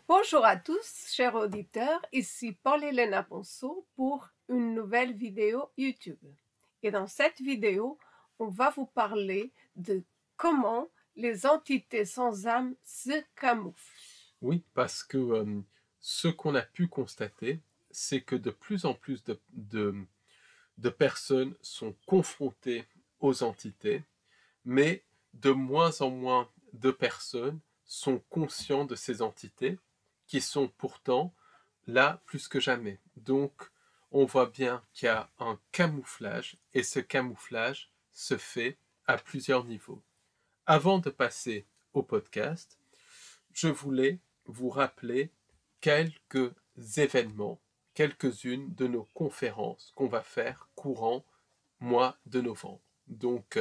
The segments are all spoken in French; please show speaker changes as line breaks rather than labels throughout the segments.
Bonjour à tous, chers auditeurs, ici Paul-Hélène Ponceau pour une nouvelle vidéo YouTube. Et dans cette vidéo, on va vous parler de comment les entités sans âme se camouflent.
Oui, parce que ce qu'on a pu constater, c'est que de plus en plus de personnes sont confrontées aux entités, mais de moins en moins de personnes sont conscients de ces entités qui sont pourtant là plus que jamais. Donc, on voit bien qu'il y a un camouflage et ce camouflage se fait à plusieurs niveaux. Avant de passer au podcast, je voulais vous rappeler quelques événements, quelques-unes de nos conférences qu'on va faire courant mois de novembre. Donc,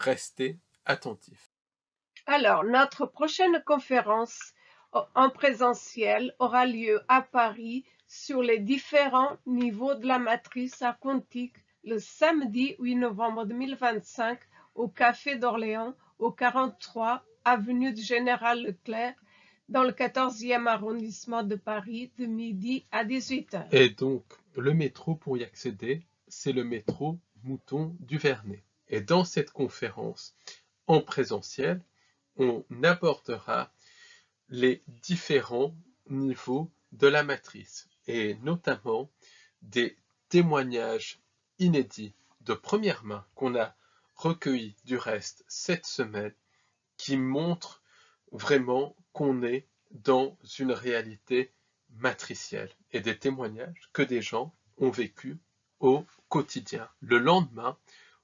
restez attentifs.
Alors, notre prochaine conférence en présentiel aura lieu à Paris sur les différents niveaux de la matrice quantique le samedi 8 novembre 2025 au Café d'Orléans, au 43 avenue du Général Leclerc, dans le 14e arrondissement de Paris, de midi à 18h.
Et donc, le métro pour y accéder, c'est le métro Mouton du Vernet. Et dans cette conférence en présentiel, on abordera les différents niveaux de la matrice et notamment des témoignages inédits de première main qu'on a recueillis du reste cette semaine qui montrent vraiment qu'on est dans une réalité matricielle et des témoignages que des gens ont vécu au quotidien. Le lendemain,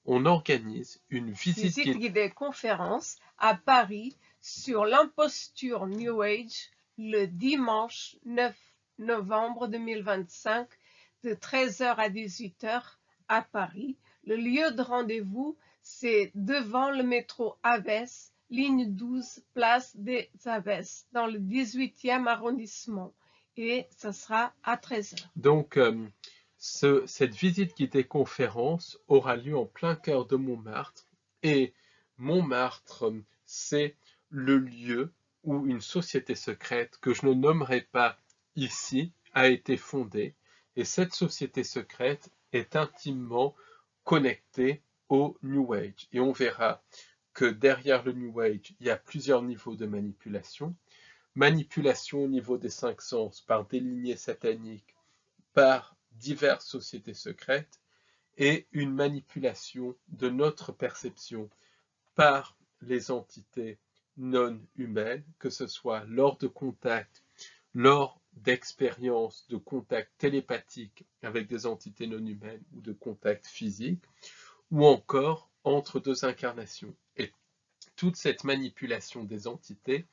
on organise une visite
guidée conférence à Paris sur l'imposture New Age le dimanche 9 novembre 2025 de 13h à 18h à Paris. Le lieu de rendez-vous, c'est devant le métro Aves, ligne 12, place des Aves, dans le 18e arrondissement. Et ça sera à 13h.
Donc, cette visite guidée conférence aura lieu en plein cœur de Montmartre. Et Montmartre, c'est le lieu où une société secrète, que je ne nommerai pas ici, a été fondée. Et cette société secrète est intimement connectée au New Age. Et on verra que derrière le New Age, il y a plusieurs niveaux de manipulation. Manipulation au niveau des 5 sens par des lignées sataniques, par diverses sociétés secrètes, et une manipulation de notre perception par les entités non humaines, que ce soit lors de contacts, lors d'expériences de contacts télépathiques avec des entités non humaines ou de contacts physiques, ou encore entre deux incarnations. Et toute cette manipulation des entités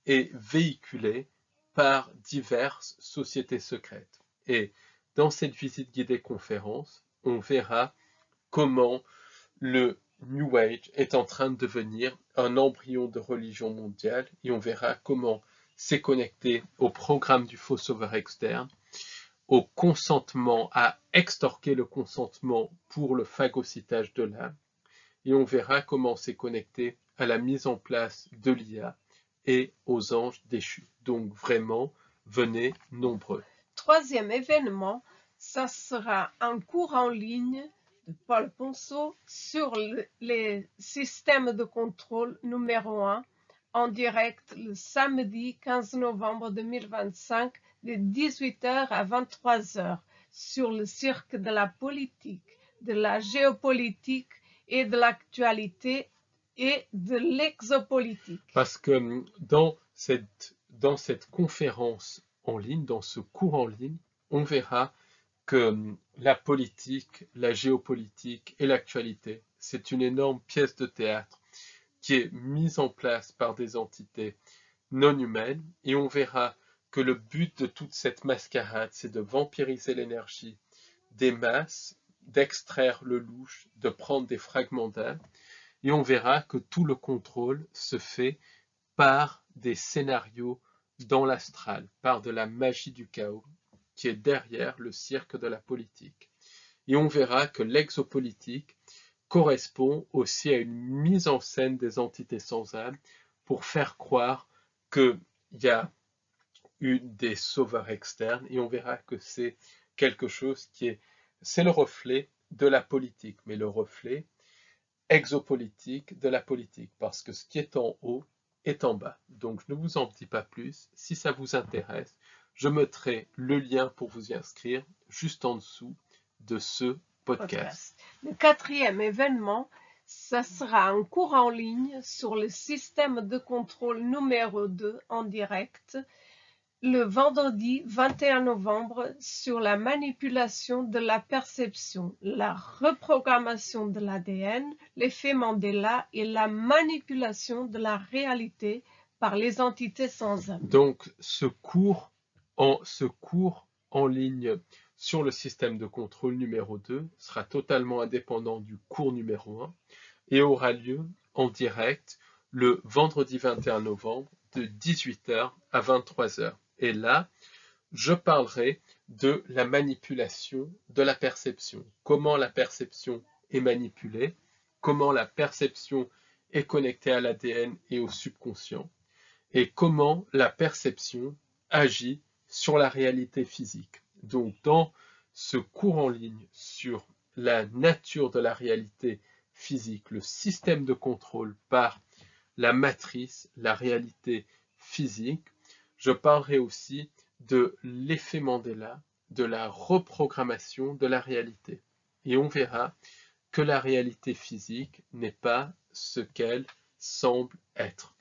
est véhiculée par diverses sociétés secrètes. Et dans cette visite guidée conférence, on verra comment le New Age est en train de devenir un embryon de religion mondiale et on verra comment c'est connecté au programme du faux sauveur externe, au consentement, à extorquer le consentement pour le phagocytage de l'âme, et on verra comment c'est connecté à la mise en place de l'IA et aux anges déchus. Donc vraiment, venez nombreux.
Troisième événement, ça sera un cours en ligne de Paul Ponceau sur les systèmes de contrôle numéro 1 en direct le samedi 15 novembre 2025 de 18h à 23h sur le cirque de la politique, de la géopolitique et de l'actualité et de l'exopolitique.
Parce que dans cette conférence en ligne, dans ce cours en ligne, on verra que la politique, la géopolitique et l'actualité, c'est une énorme pièce de théâtre qui est mise en place par des entités non humaines, et on verra que le but de toute cette mascarade, c'est de vampiriser l'énergie des masses, d'extraire le louche, de prendre des fragments d'âme, et on verra que tout le contrôle se fait par des scénarios dans l'astral, par de la magie du chaos qui est derrière le cirque de la politique. Et on verra que l'exopolitique correspond aussi à une mise en scène des entités sans âme pour faire croire qu'il y a des sauveurs externes, et on verra que c'est quelque chose c'est le reflet de la politique, mais le reflet exopolitique de la politique, parce que ce qui est en haut est en bas. Donc je ne vous en dis pas plus. Si ça vous intéresse, je mettrai le lien pour vous y inscrire juste en dessous de ce podcast.
Le 4e événement, ça sera un cours en ligne sur le système de contrôle numéro 2 en direct, le vendredi 21 novembre, sur la manipulation de la perception, la reprogrammation de l'ADN, l'effet Mandela et la manipulation de la réalité par les entités sans âme.
Donc ce cours en ligne sur le système de contrôle numéro 2 sera totalement indépendant du cours numéro 1 et aura lieu en direct le vendredi 21 novembre de 18h à 23h. Et là, je parlerai de la manipulation de la perception. Comment la perception est manipulée, comment la perception est connectée à l'ADN et au subconscient, et comment la perception agit sur la réalité physique. Donc, dans ce cours en ligne sur la nature de la réalité physique, le système de contrôle par la matrice, la réalité physique, je parlerai aussi de l'effet Mandela, de la reprogrammation de la réalité. Et on verra que la réalité physique n'est pas ce qu'elle semble être.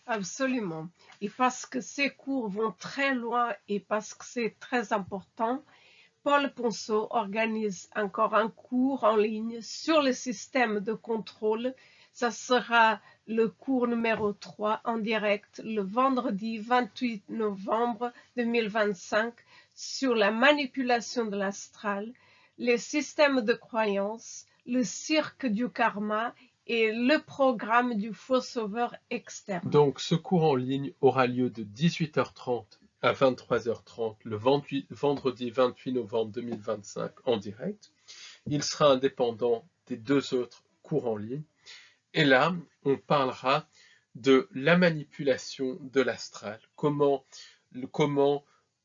Absolument. Et parce que ces cours vont très loin et parce que c'est très important, Paul Ponceau organise encore un cours en ligne sur le système de contrôle. Ça sera le cours numéro 3 en direct le vendredi 28 novembre 2025 sur la manipulation de l'astral, les systèmes de croyances, le cirque du karma et le programme du faux sauveur externe.
Donc ce cours en ligne aura lieu de 18h30 à 23h30 le vendredi 28 novembre 2025 en direct. Il sera indépendant des 2 autres cours en ligne. Et là, on parlera de la manipulation de l'astral, comment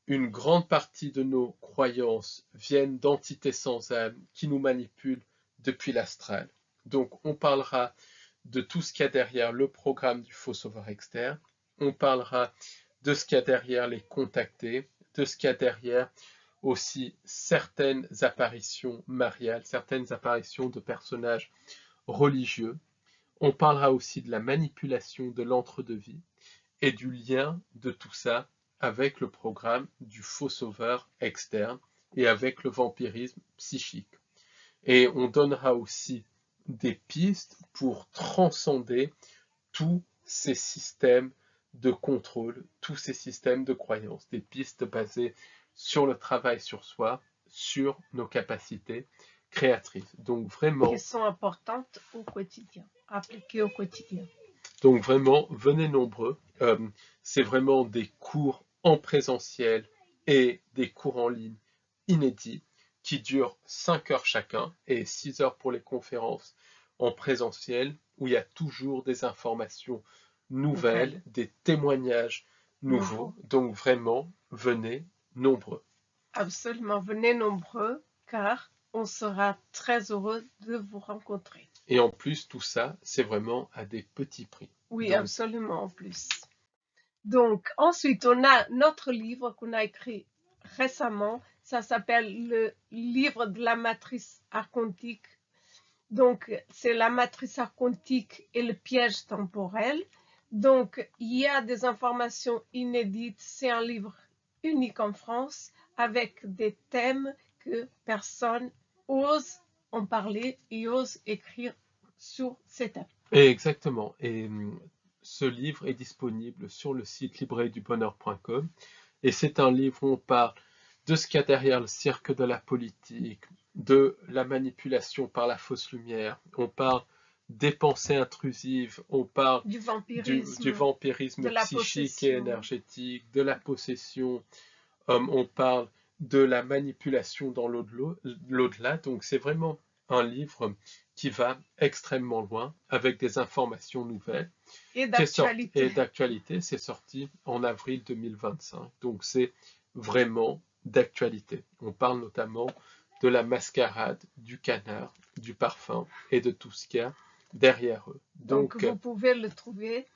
une grande partie de nos croyances viennent d'entités sans âme qui nous manipulent depuis l'astral. Donc on parlera de tout ce qu'il y a derrière le programme du faux sauveur externe, on parlera de ce qu'il y a derrière les contactés, de ce qu'il y a derrière aussi certaines apparitions mariales, certaines apparitions de personnages religieux. On parlera aussi de la manipulation de l'entre-deux-vie et du lien de tout ça avec le programme du faux sauveur externe et avec le vampirisme psychique. Et on donnera aussi des pistes pour transcender tous ces systèmes de contrôle, tous ces systèmes de croyance, des pistes basées sur le travail sur soi, sur nos capacités créatrices. Donc vraiment,
qui sont importantes au quotidien, appliquées au quotidien.
Donc vraiment, venez nombreux. C'est vraiment des cours en présentiel et des cours en ligne inédits qui durent 5 heures chacun et 6 heures pour les conférences en présentiel où il y a toujours des informations nouvelles, des témoignages nouveaux. Donc vraiment, venez nombreux.
Absolument, venez nombreux car on sera très heureux de vous rencontrer.
Et en plus, tout ça, c'est vraiment à des petits prix.
Oui, donc, absolument en plus. Donc, ensuite, on a notre livre qu'on a écrit récemment. Ça s'appelle le livre de la matrice archontique. Donc, c'est la matrice archontique et le piège temporel. Donc, il y a des informations inédites. C'est un livre unique en France avec des thèmes que personne ose en parler et ose écrire sur ces thèmes.
Exactement. Et ce livre est disponible sur le site librairiedubonheur.com et c'est un livre où on parle de ce qu'il y a derrière le cirque de la politique, de la manipulation par la fausse lumière, on parle des pensées intrusives, on parle
du
vampirisme psychique et énergétique, de la possession, on parle de la manipulation dans l'au-delà. Donc c'est vraiment un livre qui va extrêmement loin avec des informations nouvelles.
Et
qui est sorti, et
d'actualité.
d'actualité, c'est sorti en avril 2025. Donc c'est vraiment d'actualité. On parle notamment de la mascarade, du canard, du parfum et de tout ce qu'il y a derrière eux.
Donc, vous pouvez le trouver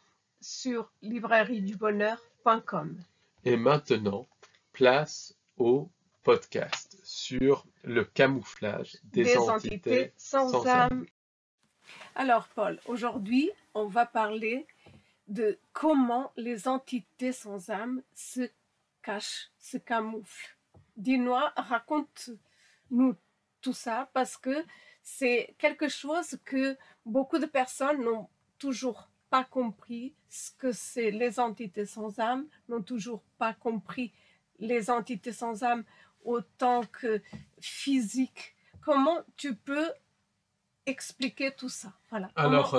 sur librairiedubonheur.com.
Et maintenant, place au podcast sur le camouflage des entités sans âme.
Alors, Paul, aujourd'hui, on va parler de comment les entités sans âme se cachent, se camouflent. Dis-nous, raconte-nous tout ça, parce que c'est quelque chose que beaucoup de personnes n'ont toujours pas compris, ce que c'est les entités sans âme, n'ont toujours pas compris les entités sans âme autant que physique. Comment tu peux expliquer tout ça? Voilà.
Alors,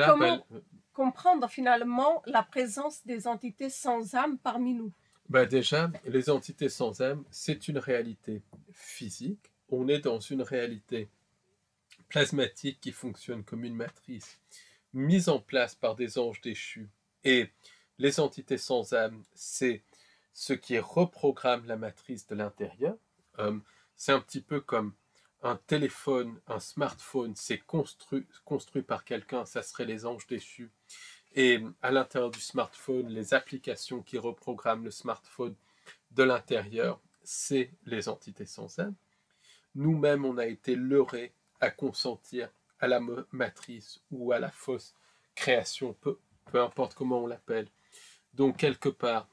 comment comprendre finalement la présence des entités sans âme parmi nous?
Déjà, les entités sans âme, c'est une réalité physique. On est dans une réalité plasmatique qui fonctionne comme une matrice mise en place par des anges déchus. Et les entités sans âme, c'est ce qui reprogramme la matrice de l'intérieur. C'est un petit peu comme un téléphone, un smartphone, c'est construit par quelqu'un, ça serait les anges déchus. Et à l'intérieur du smartphone, les applications qui reprogramment le smartphone de l'intérieur, c'est les entités sans âme. Nous-mêmes, on a été leurrés à consentir à la matrice ou à la fausse création, peu importe comment on l'appelle. Donc, quelque part,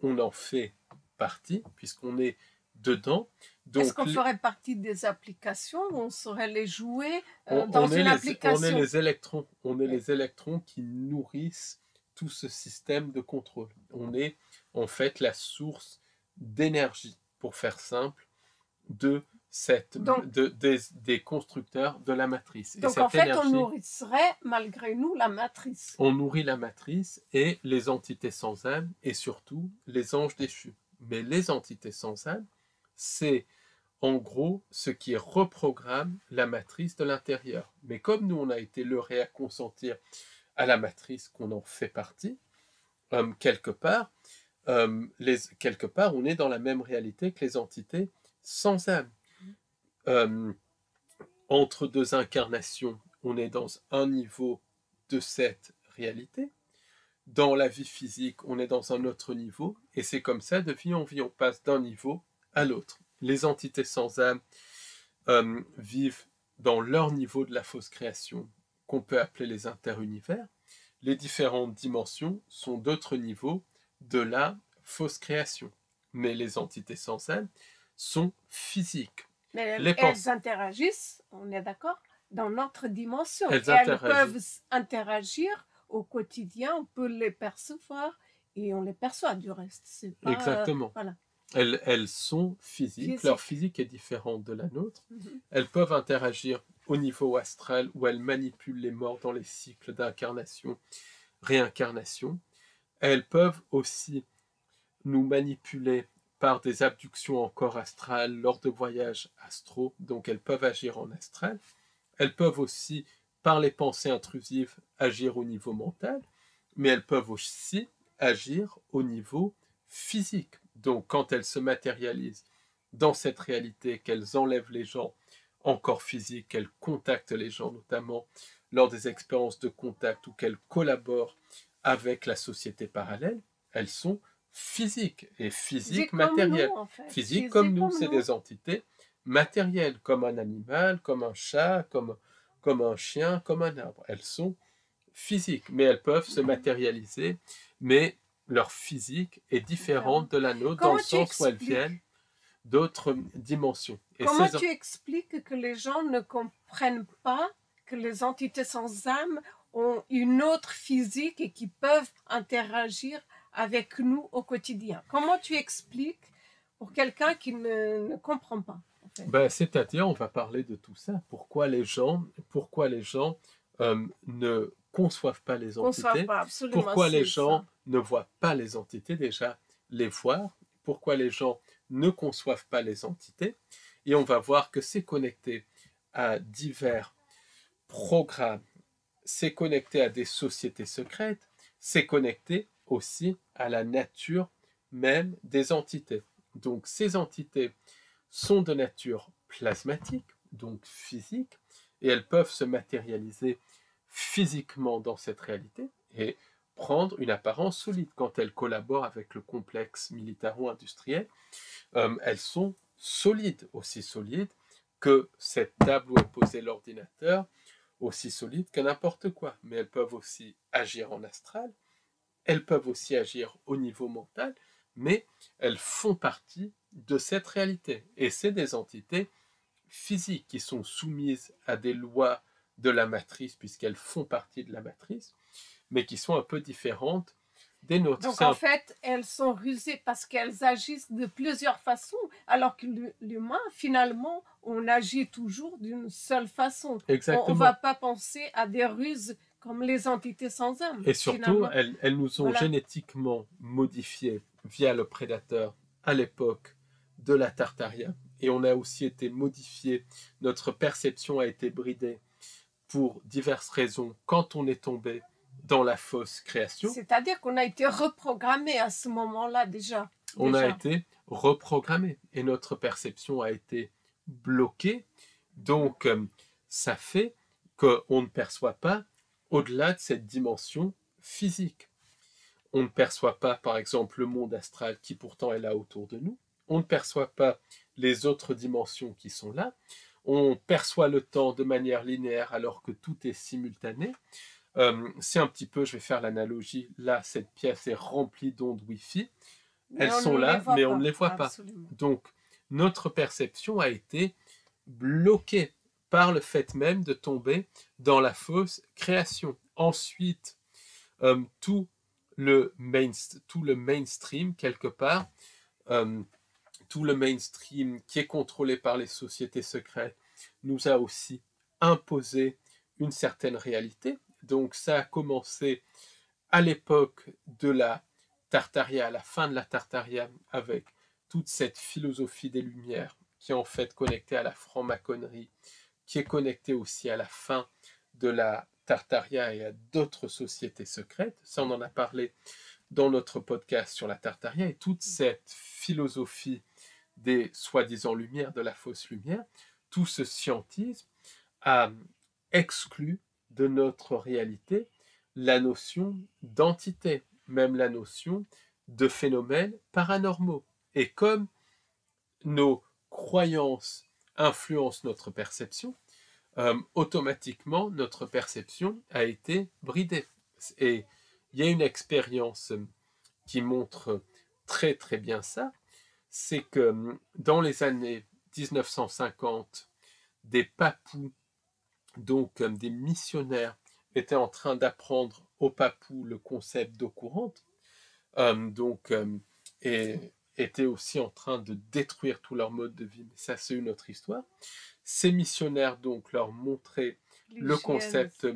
on en fait partie, puisqu'on est dedans.
Est-ce qu'on ferait partie des applications où on saurait les jouer dans une application?
On est les électrons. On est les électrons qui nourrissent tout ce système de contrôle. On est en fait la source d'énergie, pour faire simple, des constructeurs de la matrice.
Donc en fait, on nourrirait malgré nous la matrice.
On nourrit la matrice et les entités sans âme et surtout les anges déchus. Mais les entités sans âme, c'est en gros ce qui reprogramme la matrice de l'intérieur. Mais comme nous, on a été leurrés à consentir à la matrice qu'on en fait partie, quelque part, on est dans la même réalité que les entités sans âme. Entre deux incarnations, on est dans un niveau de cette réalité. Dans la vie physique, on est dans un autre niveau, et c'est comme ça, de vie en vie, on passe d'un niveau à l'autre. Les entités sans âme vivent dans leur niveau de la fausse création, qu'on peut appeler les interunivers. Les différentes dimensions sont d'autres niveaux de la fausse création. Mais les entités sans âme sont physiques.
Mais elles interagissent, on est d'accord, dans notre dimension. Elles peuvent interagir au quotidien, on peut les percevoir et on les perçoit du reste. Pas,
exactement.
Voilà.
Elles sont physiques. Leur physique est différente de la nôtre. Elles peuvent interagir au niveau astral où elles manipulent les morts dans les cycles d'incarnation, réincarnation. Elles peuvent aussi nous manipuler par des abductions en corps astral lors de voyages astraux, donc elles peuvent agir en astral. Elles peuvent aussi, par les pensées intrusives, agir au niveau mental, mais elles peuvent aussi agir au niveau physique. Donc quand elles se matérialisent dans cette réalité, qu'elles enlèvent les gens en corps physique, qu'elles contactent les gens, notamment lors des expériences de contact, ou qu'elles collaborent avec la société parallèle, elles sont physiques, et physiques matérielles.
En fait.
Physiques comme nous, c'est des entités matérielles, comme un animal, comme un chat, comme un chien, comme un arbre. Elles sont physiques, mais elles peuvent se matérialiser, mais leur physique est différente de la nôtre, dans le sens où elles viennent d'autres dimensions. Et
comment tu expliques que les gens ne comprennent pas que les entités sans âme ont une autre physique et qui peuvent interagir avec nous au quotidien? Comment tu expliques pour quelqu'un qui ne comprend pas? En fait.
C'est-à-dire, on va parler de tout ça. Pourquoi les gens ne conçoivent pas les entités? Pourquoi les gens ne voient pas les entités? Déjà, les voir. Pourquoi les gens ne conçoivent pas les entités? Et on va voir que c'est connecté à divers programmes c'est connecté à des sociétés secrètes, c'est connecté aussi à la nature même des entités. Donc ces entités sont de nature plasmatique, donc physique, et elles peuvent se matérialiser physiquement dans cette réalité et prendre une apparence solide. Quand elles collaborent avec le complexe militaro-industriel, elles sont solides, aussi solides que cette table où est posé l'ordinateur, aussi solides que n'importe quoi. Mais elles peuvent aussi agir en astral, elles peuvent aussi agir au niveau mental, mais elles font partie de cette réalité. Et c'est des entités physiques qui sont soumises à des lois de la matrice, puisqu'elles font partie de la matrice, mais qui sont un peu différentes des nôtres.
Donc en fait, elles sont rusées parce qu'elles agissent de plusieurs façons, alors que l'humain, finalement, on agit toujours d'une seule façon.
Exactement.
On ne va pas penser à des ruses comme les entités sans âme.
Et surtout, elles nous ont génétiquement modifiés via le prédateur à l'époque de la Tartaria. Et on a aussi été modifié, notre perception a été bridée pour diverses raisons quand on est tombé dans la fausse création.
C'est-à-dire qu'on a été reprogrammé à ce moment-là déjà.
On a été reprogrammé et notre perception a été bloquée. Donc, ça fait qu'on ne perçoit pas au-delà de cette dimension physique. On ne perçoit pas, par exemple, le monde astral qui pourtant est là autour de nous. On ne perçoit pas les autres dimensions qui sont là. On perçoit le temps de manière linéaire alors que tout est simultané. C'est un petit peu, je vais faire l'analogie, là, cette pièce est remplie d'ondes Wi-Fi. Elles sont là, mais on ne les voit pas. Donc, notre perception a été bloquée par le fait même de tomber dans la fausse création. Ensuite, tout le mainstream, quelque part, tout le mainstream qui est contrôlé par les sociétés secrètes, nous a aussi imposé une certaine réalité. Donc ça a commencé à l'époque de la Tartaria, à la fin de la Tartaria, avec toute cette philosophie des Lumières qui est en fait connectée à la franc-maçonnerie, qui est connectée aussi à la fin de la Tartaria et à d'autres sociétés secrètes. Ça, on en a parlé dans notre podcast sur la Tartaria, et toute cette philosophie des soi-disant lumières, de la fausse lumière, tout ce scientisme a exclu de notre réalité la notion d'entité, même la notion de phénomènes paranormaux. Et comme nos croyances influencent notre perception, automatiquement notre perception a été bridée. Et il y a une expérience qui montre très très bien ça, c'est que dans les années 1950, des papous, donc des missionnaires, étaient en train d'apprendre aux papous le concept d'eau courante, et étaient aussi en train de détruire tout leur mode de vie. Mais ça, c'est une autre histoire. Ces missionnaires, donc, leur montraient le concept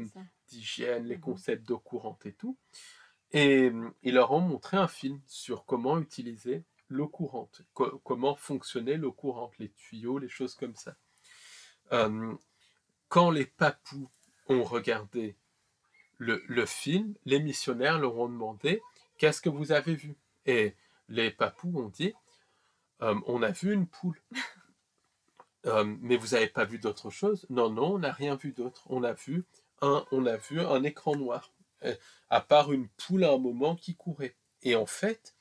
d'hygiène, les concepts d'eau courante et tout. Et ils leur ont montré un film sur comment utiliser l'eau courante, comment fonctionnait l'eau courante, les tuyaux, les choses comme ça. Quand les papous ont regardé le film, les missionnaires leur ont demandé « Qu'est-ce que vous avez vu ?» Et les papous ont dit « On a vu une poule. » Mais vous n'avez pas vu d'autre chose? Non, non, on n'a rien vu d'autre. On a vu un écran noir, à part une poule à un moment qui courait. Et en fait,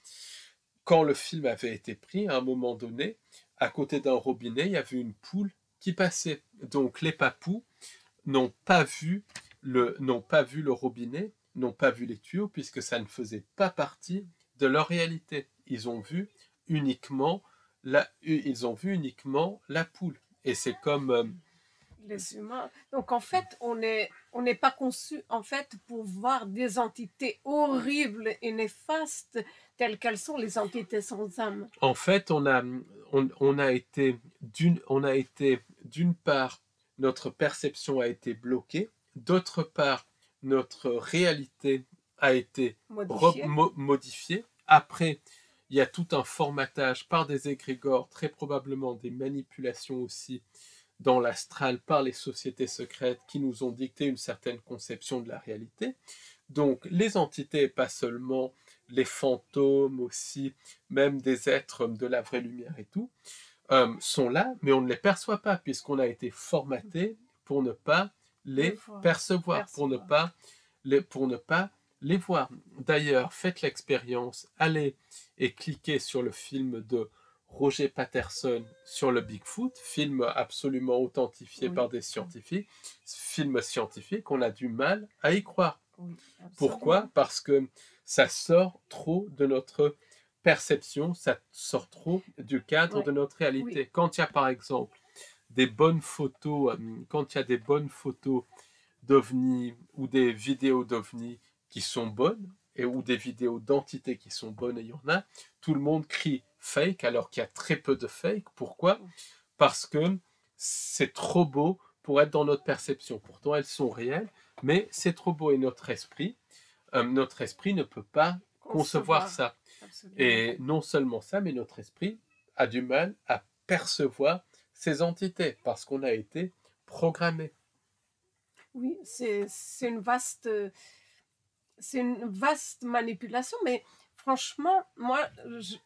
quand le film avait été pris, à un moment donné, à côté d'un robinet, il y avait une poule qui passait. Donc les papous n'ont pas vu le robinet, n'ont pas vu les tuyaux, puisque ça ne faisait pas partie de leur réalité. Ils ont vu uniquement la poule. Et c'est comme
les humains. Donc en fait, on n'est pas conçu en fait pour voir des entités horribles et néfastes telles qu'elles sont, les entités sans âme.
En fait, on a été d'une part, notre perception a été bloquée, d'autre part, notre réalité a été modifiée. Après, il y a tout un formatage par des égrégores, très probablement des manipulations aussi dans l'astral par les sociétés secrètes qui nous ont dicté une certaine conception de la réalité. Donc les entités, pas seulement les fantômes aussi, même des êtres de la vraie lumière et tout, sont là, mais on ne les perçoit pas puisqu'on a été formaté pour ne pas les percevoir, pour ne pas les voir. D'ailleurs, faites l'expérience, allez et cliquez sur le film de Roger Patterson sur le Bigfoot, film absolument authentifié par des scientifiques, film scientifique, on a du mal à y croire.
Oui,
Pourquoi? Parce que ça sort trop de notre perception, ça sort trop du cadre de notre réalité.
Oui.
Quand il y a par exemple des bonnes photos, quand il y a des bonnes photos d'ovnis ou des vidéos d'ovnis qui sont bonnes, ou des vidéos d'entités qui sont bonnes, et il y en a, tout le monde crie fake alors qu'il y a très peu de fake. Pourquoi? Parce que c'est trop beau pour être dans notre perception. Pourtant, elles sont réelles, mais c'est trop beau et notre esprit ne peut pas concevoir ça. Absolument. Et non seulement ça, mais notre esprit a du mal à percevoir ces entités parce qu'on a été programmé.
Oui, c'est une vaste manipulation, mais franchement, moi,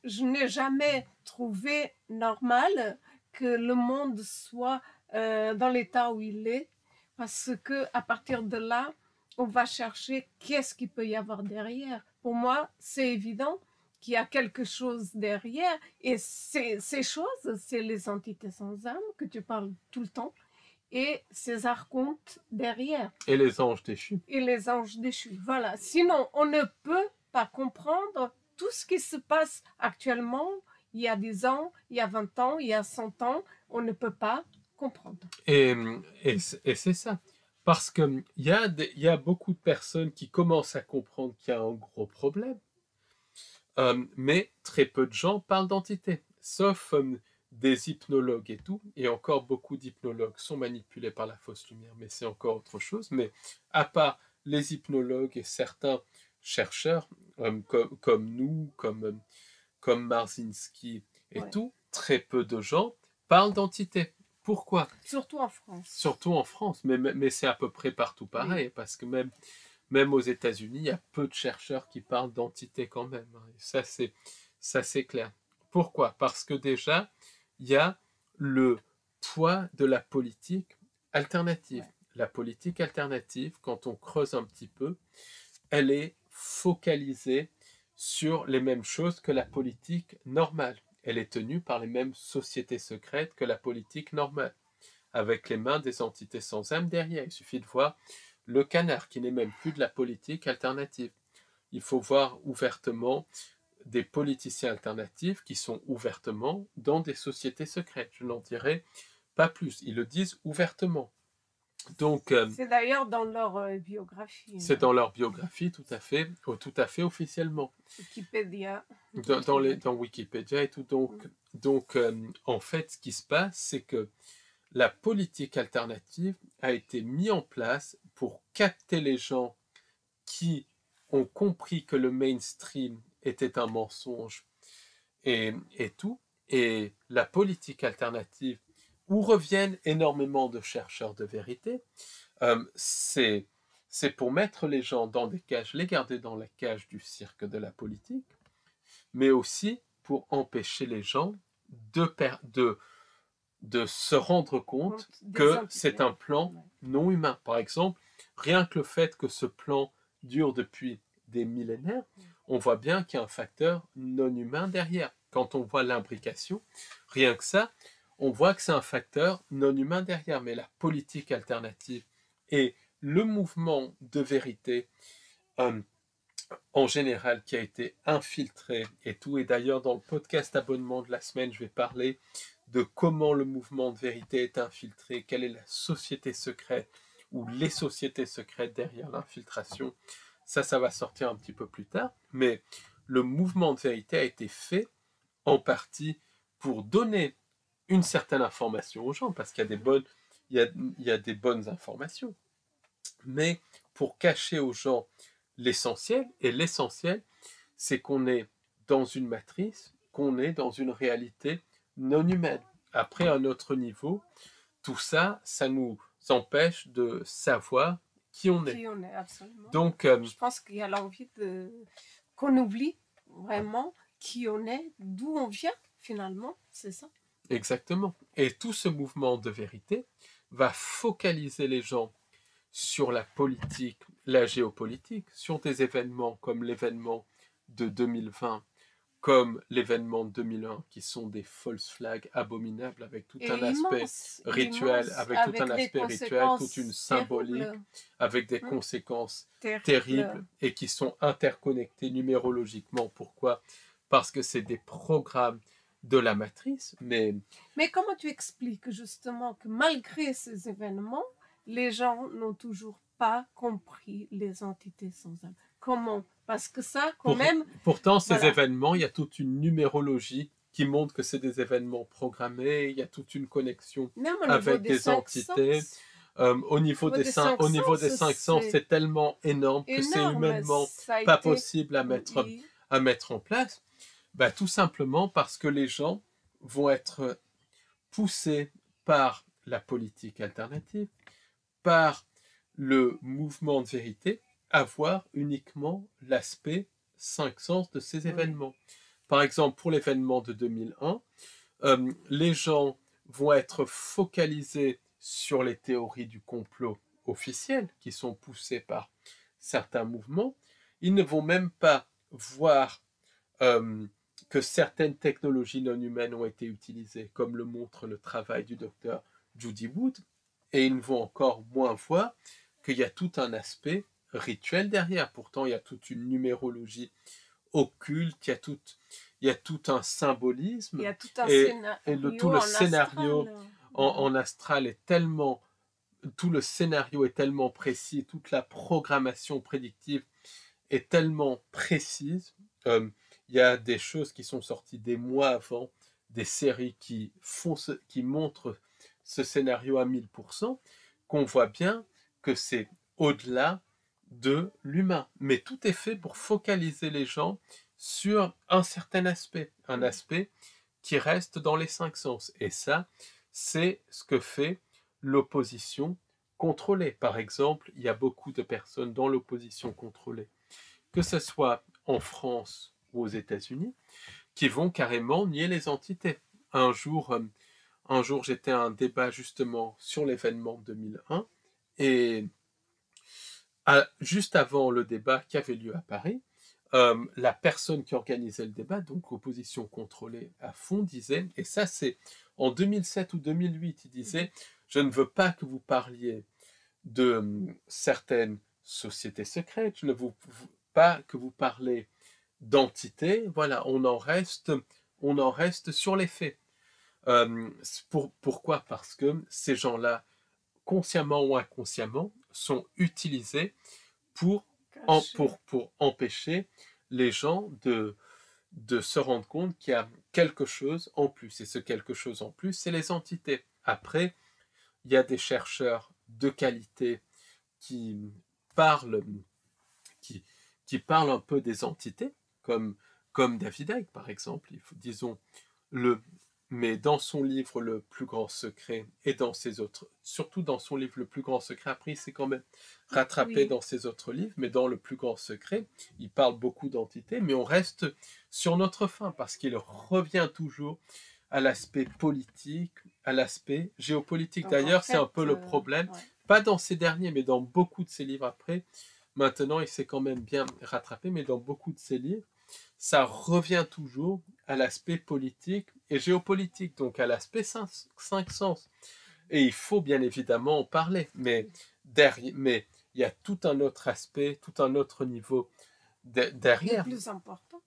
je n'ai jamais trouvé normal que le monde soit dans l'état où il est, parce que à partir de là, on va chercher qu'est-ce qu'il peut y avoir derrière. Pour moi, c'est évident qu'il y a quelque chose derrière, et ces choses, c'est les entités sans âme que tu parles tout le temps, et ces archontes derrière.
Et les anges déchus.
Et les anges déchus, voilà. Sinon, on ne peut pas comprendre tout ce qui se passe actuellement. Il y a 10 ans, il y a 20 ans, il y a 100 ans, on ne peut pas comprendre.
Et c'est ça. Parce qu'il y a beaucoup de personnes qui commencent à comprendre qu'il y a un gros problème, mais très peu de gens parlent d'entités, sauf des hypnologues et tout, et encore beaucoup d'hypnologues sont manipulés par la fausse lumière, mais c'est encore autre chose. Mais à part les hypnologues et certains chercheurs comme nous, comme Marzinski et tout, très peu de gens parlent d'entités. Pourquoi?
Surtout en France.
Surtout en France, mais c'est à peu près partout pareil, parce que même aux États-Unis, il y a peu de chercheurs qui parlent d'entités quand même. Ça, c'est clair. Pourquoi? Parce que déjà, il y a le poids de la politique alternative. La politique alternative, quand on creuse un petit peu, elle est focalisée sur les mêmes choses que la politique normale. Elle est tenue par les mêmes sociétés secrètes que la politique normale, avec les mains des entités sans âme derrière. Il suffit de voir le canard, qui n'est même plus de la politique alternative. Il faut voir ouvertement des politiciens alternatifs qui sont ouvertement dans des sociétés secrètes. Je n'en dirai pas plus. Ils le disent ouvertement. Donc,
c'est d'ailleurs dans leur biographie.
C'est dans leur biographie, tout à fait officiellement.
Wikipédia.
Dans Wikipédia et tout. Donc en fait, ce qui se passe, c'est que la politique alternative a été mise en place pour capter les gens qui ont compris que le mainstream était un mensonge et tout. Et la politique alternative, où reviennent énormément de chercheurs de vérité, c'est pour mettre les gens dans des cages, les garder dans la cage du cirque de la politique, mais aussi pour empêcher les gens de se rendre compte que c'est un plan non humain. Par exemple, rien que le fait que ce plan dure depuis des millénaires, on voit bien qu'il y a un facteur non humain derrière. Quand on voit l'imbrication, rien que ça, on voit que c'est un facteur non humain derrière. Mais la politique alternative et le mouvement de vérité en général qui a été infiltré et tout, et d'ailleurs dans le podcast abonnement de la semaine, je vais parler de comment le mouvement de vérité est infiltré, quelle est la société secrète ou les sociétés secrètes derrière l'infiltration. Ça va sortir un petit peu plus tard, mais le mouvement de vérité a été fait en partie pour donner une certaine information aux gens, parce qu'il y a des bonnes informations, mais pour cacher aux gens l'essentiel, et l'essentiel, c'est qu'on est dans une matrice, qu'on est dans une réalité non humaine. Après, à un autre niveau, tout ça, ça nous empêche de savoir qui on est.
Qui on est, absolument.
Donc,
Je pense qu'il y a l'envie qu'on oublie vraiment qui on est, d'où on vient, finalement, c'est ça.
exactement. Et tout ce mouvement de vérité va focaliser les gens sur la politique, la géopolitique, sur des événements comme l'événement de 2020, comme l'événement de 2001, qui sont des false flags abominables avec tout un aspect rituel, avec tout un aspect rituel, toute une symbolique, avec des conséquences terribles et qui sont interconnectés numérologiquement. Pourquoi? Parce que c'est des programmes de la matrice. Mais
comment tu expliques justement que malgré ces événements, les gens n'ont toujours pas compris les entités sans âme? Comment? Parce que ça, quand même...
Pourtant, ces événements, il y a toute une numérologie qui montre que c'est des événements programmés, il y a toute une connexion avec des entités. Au niveau des cinq sens, c'est tellement énorme que c'est humainement pas possible à mettre en place. Bah, tout simplement parce que les gens vont être poussés par la politique alternative, par le mouvement de vérité, à voir uniquement l'aspect 5 sens de ces événements. Par exemple, pour l'événement de 2001, les gens vont être focalisés sur les théories du complot officielles qui sont poussées par certains mouvements. Ils ne vont même pas voir que certaines technologies non humaines ont été utilisées, comme le montre le travail du docteur Judy Wood, et ils ne vont encore moins voir qu'il y a tout un aspect rituel derrière. Pourtant, il y a toute une numérologie occulte, il y a tout un symbolisme,
il y a tout un
tout le scénario en astral est tellement, tout le scénario est tellement précis, toute la programmation prédictive est tellement précise. Il y a des choses qui sont sorties des mois avant, des séries qui montrent ce scénario à 1000%, qu'on voit bien que c'est au-delà de l'humain. Mais tout est fait pour focaliser les gens sur un certain aspect, un aspect qui reste dans les 5 sens. Et ça, c'est ce que fait l'opposition contrôlée. Par exemple, il y a beaucoup de personnes dans l'opposition contrôlée, que ce soit en France ou aux États-Unis, qui vont carrément nier les entités. Un jour, j'étais à un débat justement sur l'événement 2001 et juste avant le débat qui avait lieu à Paris, la personne qui organisait le débat, donc l'opposition contrôlée à fond, disait, et ça c'est en 2007 ou 2008, il disait « Je ne veux pas que vous parliez de certaines sociétés secrètes, je ne veux pas que vous parlez d'entités, voilà, on en reste sur les faits. » Pourquoi? Parce que ces gens-là, consciemment ou inconsciemment, sont utilisés pour empêcher les gens de se rendre compte qu'il y a quelque chose en plus. Et ce quelque chose en plus, c'est les entités. Après, il y a des chercheurs de qualité qui parlent un peu des entités, comme David Icke, par exemple. Disons, mais dans son livre Le plus grand secret et dans ses autres, surtout dans son livre Le plus grand secret, après il s'est quand même rattrapé dans ses autres livres, mais dans Le plus grand secret, il parle beaucoup d'entités, mais on reste sur notre fin parce qu'il revient toujours à l'aspect politique, à l'aspect géopolitique. D'ailleurs, c'est un peu le problème, pas dans ces derniers, mais dans beaucoup de ses livres après. Maintenant, il s'est quand même bien rattrapé, mais dans beaucoup de ses livres, ça revient toujours à l'aspect politique et géopolitique, donc à l'aspect 5 sens. Et il faut bien évidemment en parler, mais il y a tout un autre aspect, tout un autre niveau derrière.
Le plus important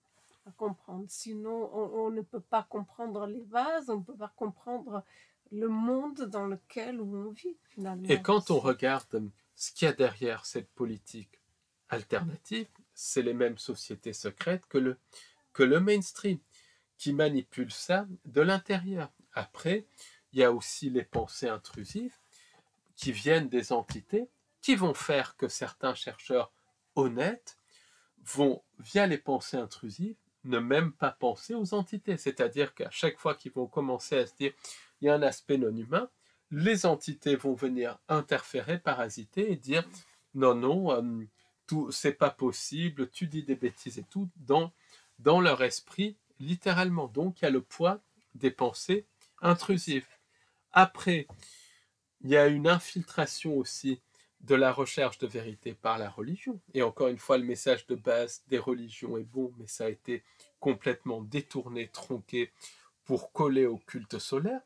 à comprendre, sinon on ne peut pas comprendre les bases, on ne peut pas comprendre le monde dans lequel on vit finalement.
Et quand on regarde ce qu'il y a derrière cette politique alternative, c'est les mêmes sociétés secrètes que le mainstream qui manipule ça de l'intérieur. Après, il y a aussi les pensées intrusives qui viennent des entités qui vont faire que certains chercheurs honnêtes vont, via les pensées intrusives, ne même pas penser aux entités. C'est-à-dire qu'à chaque fois qu'ils vont commencer à se dire il y a un aspect non humain, les entités vont venir interférer, parasiter et dire non, non, c'est pas possible, tu dis des bêtises et tout, dans leur esprit, littéralement. Donc, il y a le poids des pensées intrusives. Après, il y a une infiltration aussi de la recherche de vérité par la religion. Et encore une fois, le message de base des religions est bon, mais ça a été complètement détourné, tronqué pour coller au culte solaire.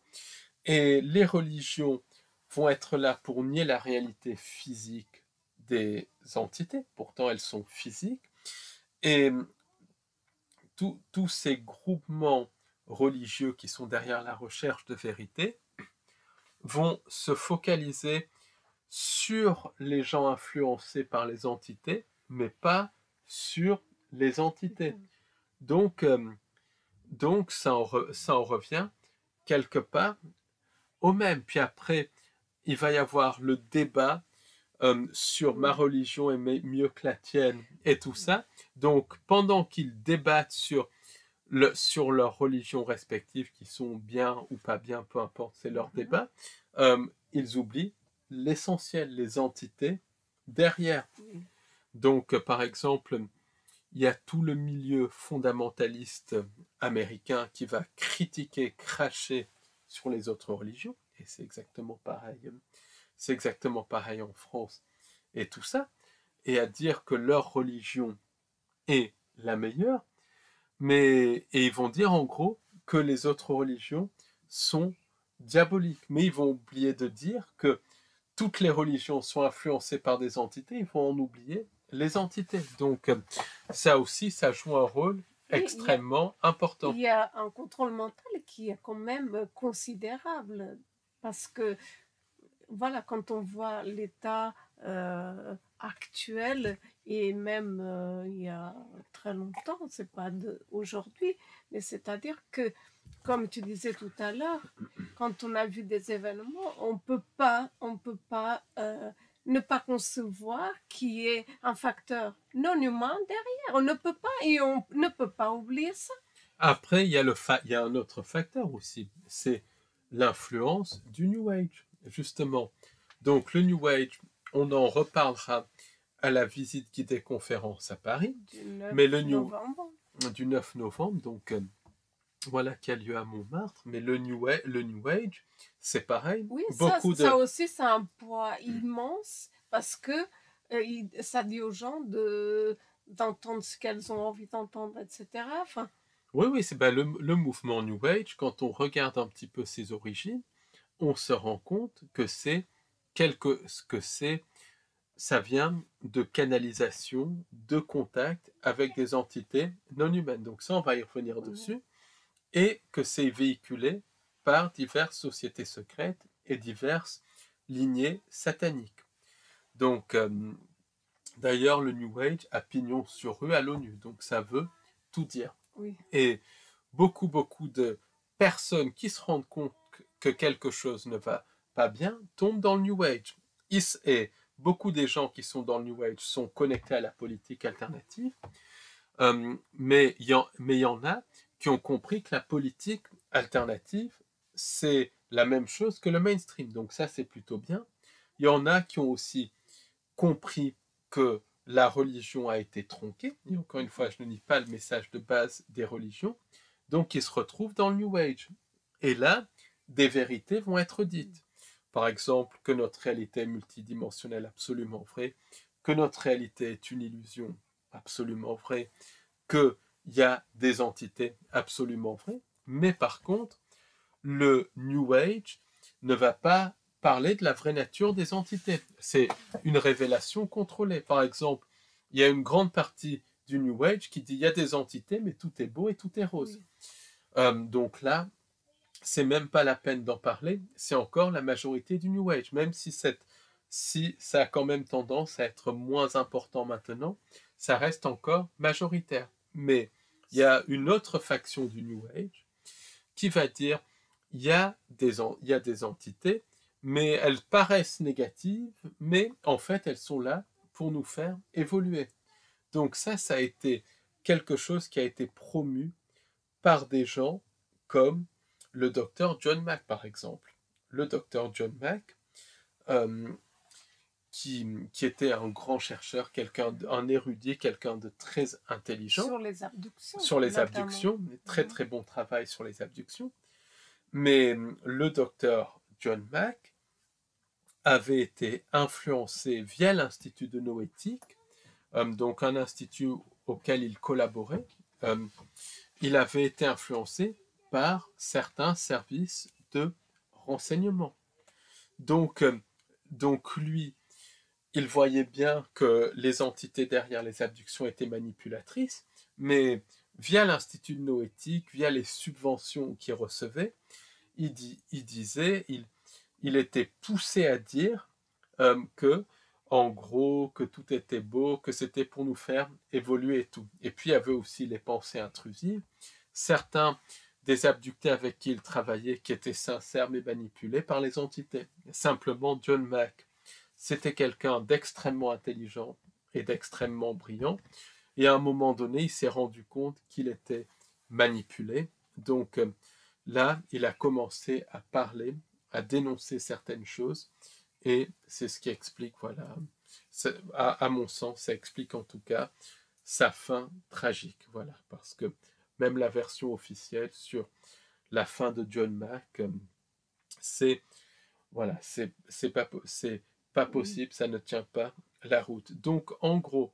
Et les religions vont être là pour nier la réalité physique des entités, pourtant elles sont physiques. Et tous ces groupements religieux qui sont derrière la recherche de vérité vont se focaliser sur les gens influencés par les entités, mais pas sur les entités. Donc ça en revient quelque part au même. Puis après, il va y avoir le débat sur ma religion est mieux que la tienne et tout ça. Donc, pendant qu'ils débattent sur leurs religions respectives, qui sont bien ou pas bien, peu importe, c'est leur débat, ils oublient l'essentiel, les entités derrière. Donc, par exemple, il y a tout le milieu fondamentaliste américain qui va critiquer, cracher sur les autres religions, et c'est exactement pareil. C'est exactement pareil en France et tout ça, et à dire que leur religion est la meilleure, et ils vont dire en gros que les autres religions sont diaboliques, mais ils vont oublier de dire que toutes les religions sont influencées par des entités, ils vont en oublier les entités. Donc ça aussi, ça joue un rôle extrêmement important.
Il y a un contrôle mental qui est quand même considérable, parce que voilà, quand on voit l'état actuel, et même il y a très longtemps, c'est pas aujourd'hui, mais c'est-à-dire que, comme tu disais tout à l'heure, quand on a vu des événements, on peut pas ne pas concevoir qu'il y ait un facteur non humain derrière. On ne peut pas, et on ne peut pas oublier ça.
Après, il y a un autre facteur aussi, c'est l'influence du New Age, justement. Donc le New Age, on en reparlera à la visite guidée conférence à Paris,
mais
du 9 novembre, donc voilà, qui a lieu à Montmartre. Mais le New Age, c'est pareil.
Oui, ça aussi, c'est un poids immense, parce que ça dit aux gens d'entendre ce qu'elles ont envie d'entendre, etc. Enfin,
oui, c'est le mouvement New Age. Quand on regarde un petit peu ses origines, on se rend compte que ça vient de canalisation, de contact avec des entités non humaines. Donc ça, on va y revenir dessus. Et que c'est véhiculé par diverses sociétés secrètes et diverses lignées sataniques. Donc, d'ailleurs, le New Age a pignon sur rue à l'ONU. Donc ça veut tout dire.
Oui.
Et beaucoup de personnes qui se rendent compte que quelque chose ne va pas bien tombent dans le New Age. Et beaucoup des gens qui sont dans le New Age sont connectés à la politique alternative, mais il y en a qui ont compris que la politique alternative, c'est la même chose que le mainstream. Donc ça, c'est plutôt bien. Il y en a qui ont aussi compris que la religion a été tronquée. Et encore une fois, je ne nie pas le message de base des religions. Donc, ils se retrouvent dans le New Age. Et là, des vérités vont être dites. Par exemple, que notre réalité est multidimensionnelle, absolument vrai. Que notre réalité est une illusion, absolument vrai. Qu'il y a des entités, absolument vrai. Mais par contre, le New Age ne va pas parler de la vraie nature des entités. C'est une révélation contrôlée. Par exemple, il y a une grande partie du New Age qui dit il y a des entités, mais tout est beau et tout est rose. Donc là, c'est même pas la peine d'en parler. C'est encore la majorité du New Age, même si ça a quand même tendance à être moins important maintenant, ça reste encore majoritaire. Mais il y a une autre faction du New Age qui va dire il y a des entités, mais elles paraissent négatives, mais en fait elles sont là pour nous faire évoluer. Donc ça a été quelque chose qui a été promu par des gens comme le docteur John Mack, par exemple. le docteur John Mack, euh, qui était un grand chercheur, un érudit, quelqu'un de très intelligent
Sur les abductions,
sur les
notamment.
abductions, très très bon travail sur les abductions. Mais le docteur John Mack avait été influencé via l'Institut de noétique, donc un institut auquel il collaborait. Il avait été influencé par certains services de renseignement. Donc lui, il voyait bien que les entités derrière les abductions étaient manipulatrices, mais via l'Institut de noétique, via les subventions qu'il recevait, il était poussé à dire que, en gros, que tout était beau, que c'était pour nous faire évoluer et tout. Et puis il y avait aussi les pensées intrusives. Certains des abductés avec qui il travaillait qui étaient sincères mais manipulés par les entités. Simplement, John Mack, c'était quelqu'un d'extrêmement intelligent et d'extrêmement brillant. Et à un moment donné, il s'est rendu compte qu'il était manipulé. Donc là, il a commencé à parler, à dénoncer certaines choses. Et c'est ce qui explique, voilà, à mon sens, ça explique en tout cas sa fin tragique. Voilà, parce que même la version officielle sur la fin de John Mack, c'est voilà, c'est pas possible, ça ne tient pas la route. Donc, en gros,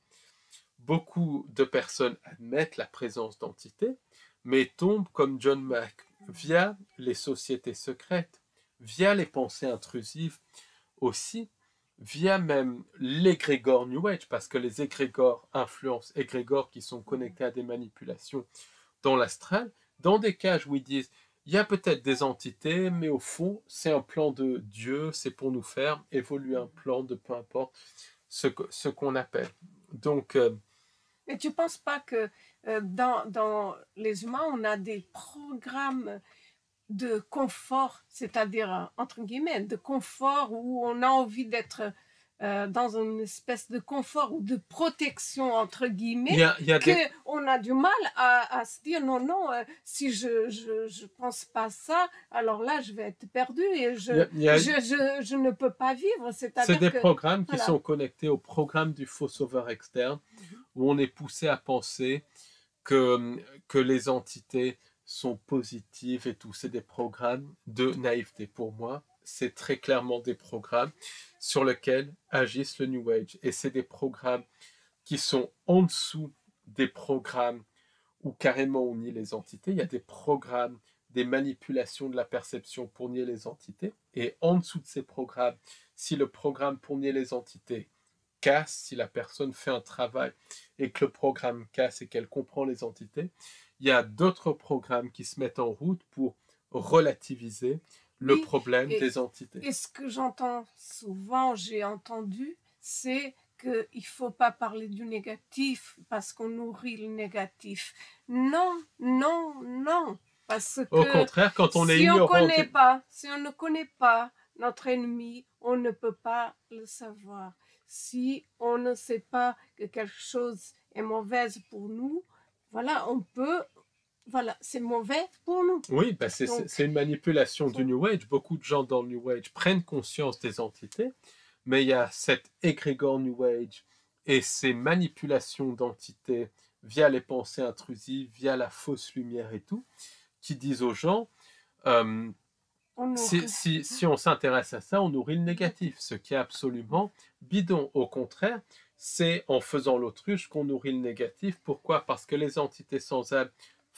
beaucoup de personnes admettent la présence d'entités, mais tombent comme John Mack via les sociétés secrètes, via les pensées intrusives aussi, via même l'égrégore New Age, parce que les égrégores influencent, égrégores qui sont connectés à des manipulations dans l'astral, dans des cages où ils disent il y a peut-être des entités, mais au fond, c'est un plan de Dieu, c'est pour nous faire évoluer un plan de peu importe ce qu'on appelle. Donc,
Et tu ne penses pas que dans les humains, on a des programmes de confort, c'est-à-dire, entre guillemets, de confort où on a envie d'être dans une espèce de confort ou de protection, entre guillemets, qu'on a du mal à se dire non, non, si je pense pas ça, alors là, je vais être perdu et je ne peux pas vivre.
C'est des programmes qui sont connectés au programme du faux sauveur externe, où on est poussé à penser que les entités sont positives et tout. C'est des programmes de naïveté. Pour moi, c'est très clairement des programmes sur lesquels agissent le New Age. Et c'est des programmes qui sont en dessous des programmes où carrément on nie les entités. Il y a des programmes, des manipulations de la perception pour nier les entités. Et en dessous de ces programmes, si le programme pour nier les entités casse, si la personne fait un travail et que le programme casse et qu'elle comprend les entités, il y a d'autres programmes qui se mettent en route pour relativiser le problème des entités.
Et ce que j'entends souvent, j'ai entendu, c'est qu'il ne faut pas parler du négatif parce qu'on nourrit le négatif. Non, non, non. Parce que
au contraire, quand on est ignorant,
si on ne connaît pas notre ennemi, on ne peut pas le savoir. Si on ne sait pas que quelque chose est mauvaise pour nous, voilà, on peut... Voilà, c'est mauvais pour nous.
Oui, ben c'est une manipulation du New Age. Beaucoup de gens dans le New Age prennent conscience des entités, mais il y a cet égrégore New Age et ces manipulations d'entités via les pensées intrusives, via la fausse lumière et tout, qui disent aux gens, si on s'intéresse à ça, on nourrit le négatif, ce qui est absolument bidon. Au contraire, c'est en faisant l'autruche qu'on nourrit le négatif. Pourquoi? Parce que les entités sans âme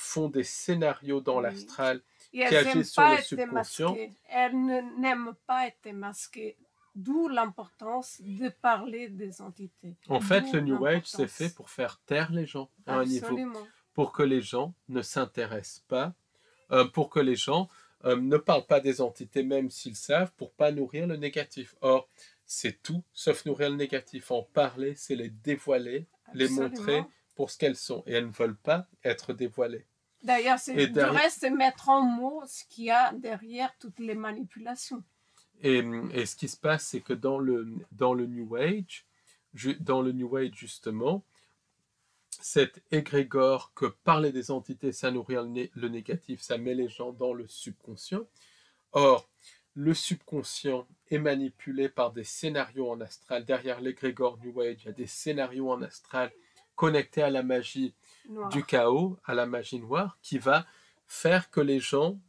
font des scénarios dans l'astral qui agissent sur le subconscient.
Elles n'aiment pas être masquées, d'où l'importance de parler des entités.
En fait, le New Age, c'est fait pour faire taire les gens à un niveau, pour que les gens ne s'intéressent pas, pour que les gens ne parlent pas des entités, même s'ils savent, pour pas nourrir le négatif. Or, c'est tout, sauf nourrir le négatif. En parler, c'est les dévoiler, les montrer pour ce qu'elles sont. Et elles ne veulent pas être dévoilées.
D'ailleurs, du reste, c'est mettre en mots ce qu'il y a derrière toutes les manipulations.
Et ce qui se passe, c'est que dans le New Age, justement, cet égrégore que parler des entités, ça nourrit le négatif, ça met les gens dans le subconscient. Or, le subconscient est manipulé par des scénarios en astral. Derrière l'égrégore New Age, il y a des scénarios en astral connectés à la magie du chaos, à la magie noire, qui va faire que les gens,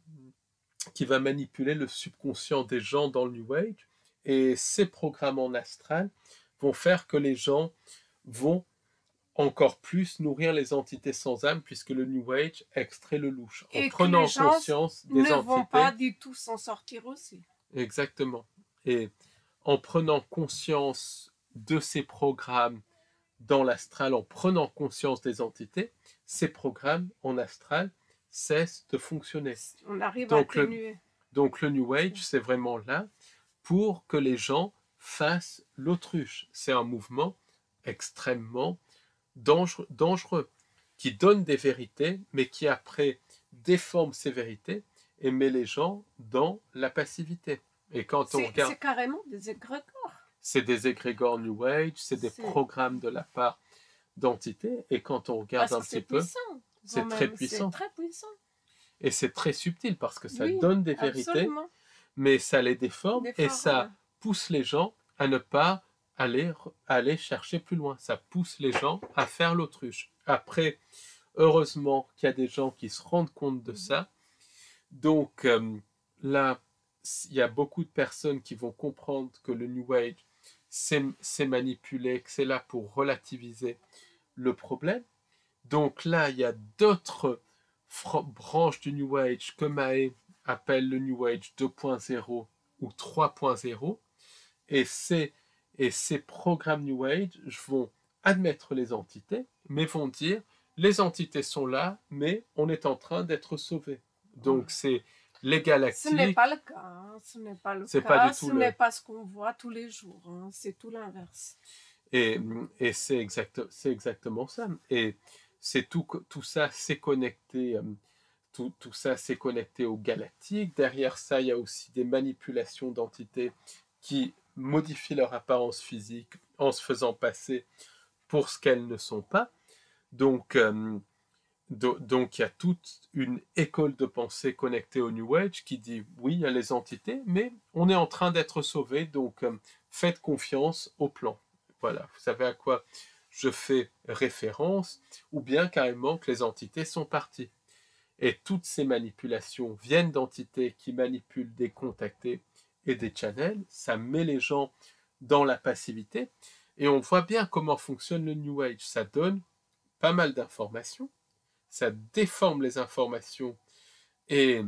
qui va manipuler le subconscient des gens dans le New Age, et ces programmes en astral vont faire que les gens vont encore plus nourrir les entités sans âme, puisque le New Age extrait le louche. En prenant conscience des entités...
ne vont pas du tout s'en sortir aussi.
Exactement. Et en prenant conscience de ces programmes dans l'astral, en prenant conscience des entités, ces programmes en astral cessent de fonctionner.
On arrive à atténuer.
Donc le New Age, c'est vraiment là pour que les gens fassent l'autruche. C'est un mouvement extrêmement dangereux, qui donne des vérités, mais qui après déforme ces vérités et met les gens dans la passivité. Et quand on regarde...
C'est carrément des égrégores.
C'est des égrégores New Age, c'est des programmes de la part d'entités, et quand on regarde un petit peu, c'est très puissant. Et c'est très subtil, parce que ça donne des vérités, mais ça les déforme, et ça pousse les gens à ne pas aller chercher plus loin. Ça pousse les gens à faire l'autruche. Après, heureusement qu'il y a des gens qui se rendent compte de ça. Donc là, il y a beaucoup de personnes qui vont comprendre que le New Age, c'est manipulé, que c'est là pour relativiser le problème. Donc là, il y a d'autres branches du New Age que Mahé appelle le New Age 2.0 ou 3.0. Et ces programmes New Age vont admettre les entités, mais vont dire, les entités sont là, mais on est en train d'être sauvés. Donc c'est les galactiques...
Ce n'est pas le cas, ce n'est pas le cas, ce n'est pas ce qu'on voit tous les jours, hein. C'est tout l'inverse.
Et c'est exactement ça. Et c'est tout ça, c'est connecté... Tout ça, c'est connecté aux galactiques. Derrière ça, il y a aussi des manipulations d'entités qui modifient leur apparence physique en se faisant passer pour ce qu'elles ne sont pas. Donc, il y a toute une école de pensée connectée au New Age qui dit, oui, il y a les entités, mais on est en train d'être sauvés, donc faites confiance au plan. Voilà, vous savez à quoi je fais référence, ou bien carrément que les entités sont parties. Et toutes ces manipulations viennent d'entités qui manipulent des contactés et des channels. Ça met les gens dans la passivité. Et on voit bien comment fonctionne le New Age. Ça donne pas mal d'informations. Ça déforme les informations. Et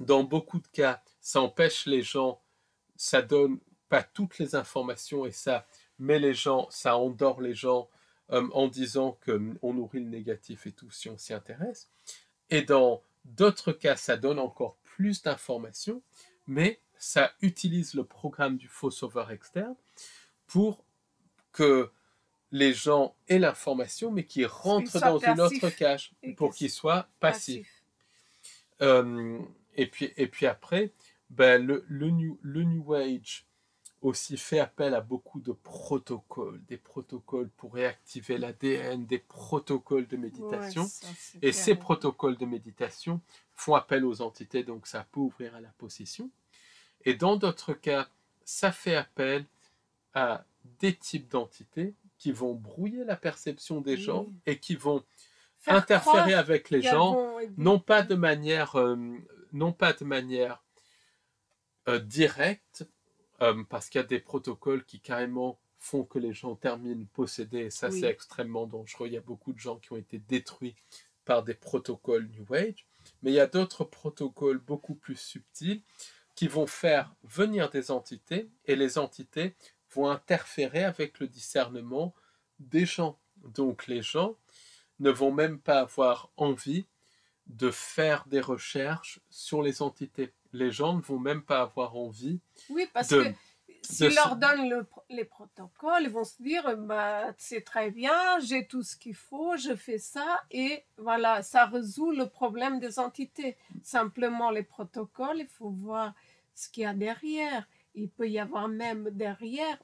dans beaucoup de cas, ça empêche les gens. Ça donne pas toutes les informations et ça met les gens, ça endort les gens en disant qu'on nourrit le négatif et tout si on s'y intéresse. Et dans d'autres cas, ça donne encore plus d'informations, mais ça utilise le programme du faux sauveur externe pour que les gens aient l'information, mais qu'ils rentrent dans une autre cage, pour qu'ils soient passifs. Et puis après, le New Age aussi fait appel à beaucoup de protocoles, des protocoles pour réactiver l'ADN, des protocoles de méditation. Ouais, ça, et ces protocoles de méditation font appel aux entités, donc ça peut ouvrir à la possession. Et dans d'autres cas, ça fait appel à des types d'entités qui vont brouiller la perception des gens et qui vont interférer avec les gens, non pas de manière directe, parce qu'il y a des protocoles qui carrément font que les gens terminent possédés, et ça c'est extrêmement dangereux. Il y a beaucoup de gens qui ont été détruits par des protocoles New Age, mais il y a d'autres protocoles beaucoup plus subtils qui vont faire venir des entités, et les entités vont interférer avec le discernement des gens. Donc les gens ne vont même pas avoir envie de faire des recherches sur les entités. Les gens ne vont même pas avoir envie.
Oui, parce que s'ils leur donnent les protocoles, ils vont se dire, bah, c'est très bien, j'ai tout ce qu'il faut, je fais ça, et voilà, ça résout le problème des entités. Simplement, les protocoles, il faut voir ce qu'il y a derrière. Il peut y avoir même derrière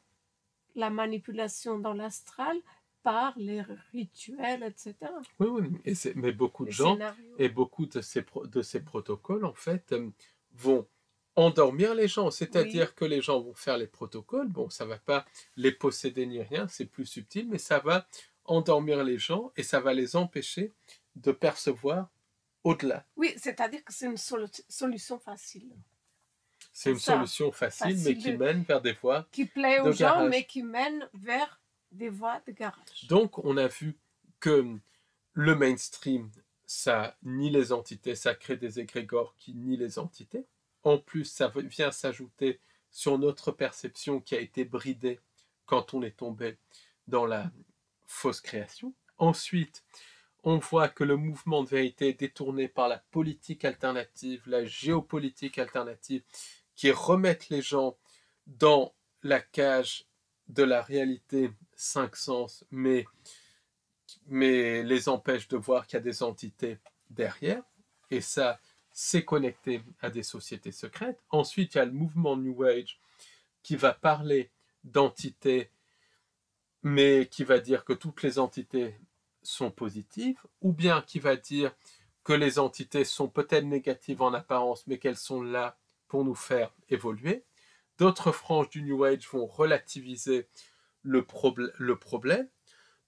la manipulation dans l'astral par les rituels, etc.
Oui, mais beaucoup de gens et beaucoup de ces protocoles, en fait, vont endormir les gens,
Oui,
c'est-à-dire que les gens vont faire les protocoles. Bon, ça va pas les posséder ni rien, c'est plus subtil, mais ça va endormir les gens et ça va les empêcher de percevoir au-delà.
oui, c'est-à-dire que c'est une solution facile.
C'est
C'est
une
ça,
solution facile, mais
facile
qui mène vers des voies
qui plaît aux
de
gens, mais
garage.
qui mène vers des voies de garage.
Donc, on a vu que le mainstream, ça nie les entités, ça crée des égrégores qui nient les entités. En plus, ça vient s'ajouter sur notre perception qui a été bridée quand on est tombé dans la fausse création. Ensuite, on voit que le mouvement de vérité est détourné par la politique alternative, la géopolitique alternative, qui remettent les gens dans la cage de la réalité cinq sens, mais les empêche de voir qu'il y a des entités derrière. Et ça, c'est connecté à des sociétés secrètes. Ensuite, il y a le mouvement New Age qui va parler d'entités, mais qui va dire que toutes les entités sont positives, ou bien qui va dire que les entités sont peut-être négatives en apparence, mais qu'elles sont là pour nous faire évoluer. D'autres franges du New Age vont relativiser le problème.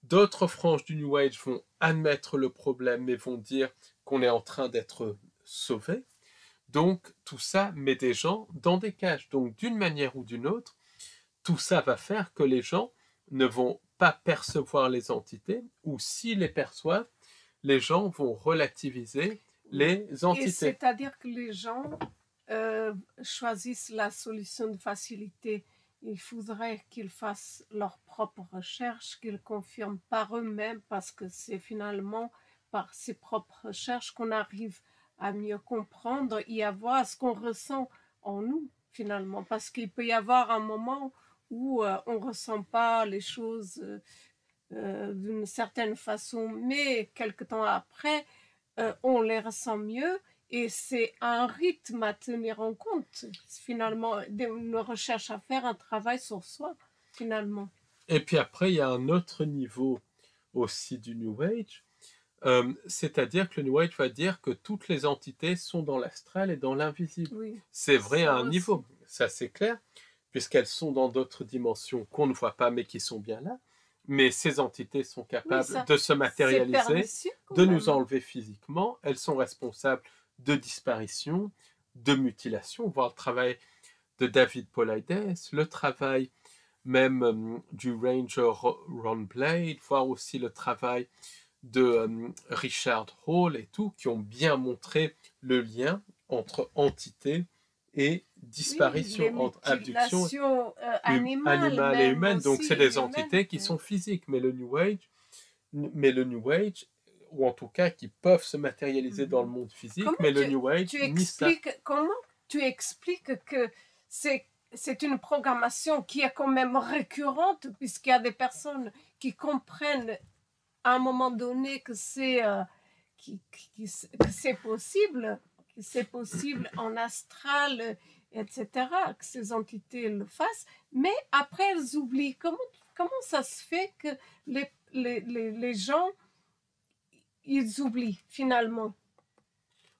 D'autres franges du New Age vont admettre le problème, mais vont dire qu'on est en train d'être sauvé. Donc, tout ça met des gens dans des cages. Donc, d'une manière ou d'une autre, tout ça va faire que les gens ne vont pas percevoir les entités, ou s'ils les perçoivent, les gens vont relativiser les
Et
entités.
c'est-à-dire que les gens choisissent la solution de facilité. Il faudrait qu'ils fassent leurs propres recherches, qu'ils confirment par eux-mêmes, parce que c'est finalement par ces propres recherches qu'on arrive à mieux comprendre et à voir ce qu'on ressent en nous, finalement. Parce qu'il peut y avoir un moment où on ne ressent pas les choses d'une certaine façon, mais quelque temps après, on les ressent mieux. Et c'est un rythme à tenir en compte, finalement, une recherche à faire, un travail sur soi, finalement.
Et puis après, il y a un autre niveau aussi du New Age, c'est-à-dire que le New Age va dire que toutes les entités sont dans l'astral et dans l'invisible.
Oui,
c'est vrai à un
aussi.
niveau, ça c'est clair, puisqu'elles sont dans d'autres dimensions qu'on ne voit pas mais qui sont bien là. Mais ces entités sont capables
Oui,
de se matérialiser, de nous enlever physiquement. Elles sont responsables de disparition, de mutilation. Voir le travail de David Paulides, le travail même du Ranger Ron Blade, voir aussi le travail de Richard Hall et tout, qui ont bien montré le lien entre entité et disparition,
oui,
entre abduction
animale
et humaine. Donc c'est des
humaine,
entités qui sont physiques, mais le New Age, ou en tout cas qui peuvent se matérialiser dans le monde physique,
comment
mais le New Age nie ça.
Comment tu expliques que c'est une programmation qui est quand même récurrente, puisqu'il y a des personnes qui comprennent à un moment donné que c'est possible, que c'est possible en astral, etc., que ces entités le fassent, mais après elles oublient. Comment ça se fait que les gens, ils oublient finalement?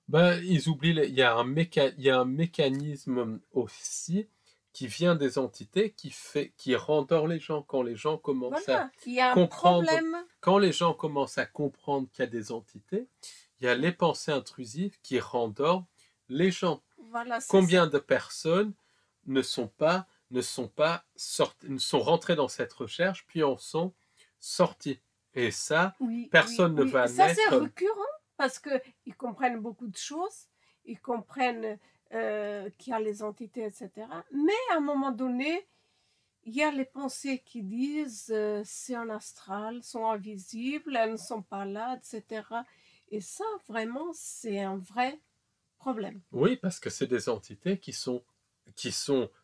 Ben, ils oublient, il y a un mécanisme aussi qui vient des entités qui rendort les gens quand les gens commencent à
Il y a un
comprendre.
problème.
Quand les gens commencent à comprendre qu'il y a des entités, il y a les pensées intrusives qui rendorment les gens. Combien de personnes ne sont rentrées dans cette recherche puis en sont sorties? Et ça, personne ne va admettre.
Ça, c'est récurrent parce qu'ils comprennent beaucoup de choses, ils comprennent qu'il y a les entités, etc. Mais à un moment donné, il y a les pensées qui disent c'est en astral, sont invisibles, elles ne sont pas là, etc. Et ça, vraiment, c'est un vrai problème.
Oui, parce que c'est des entités qui sont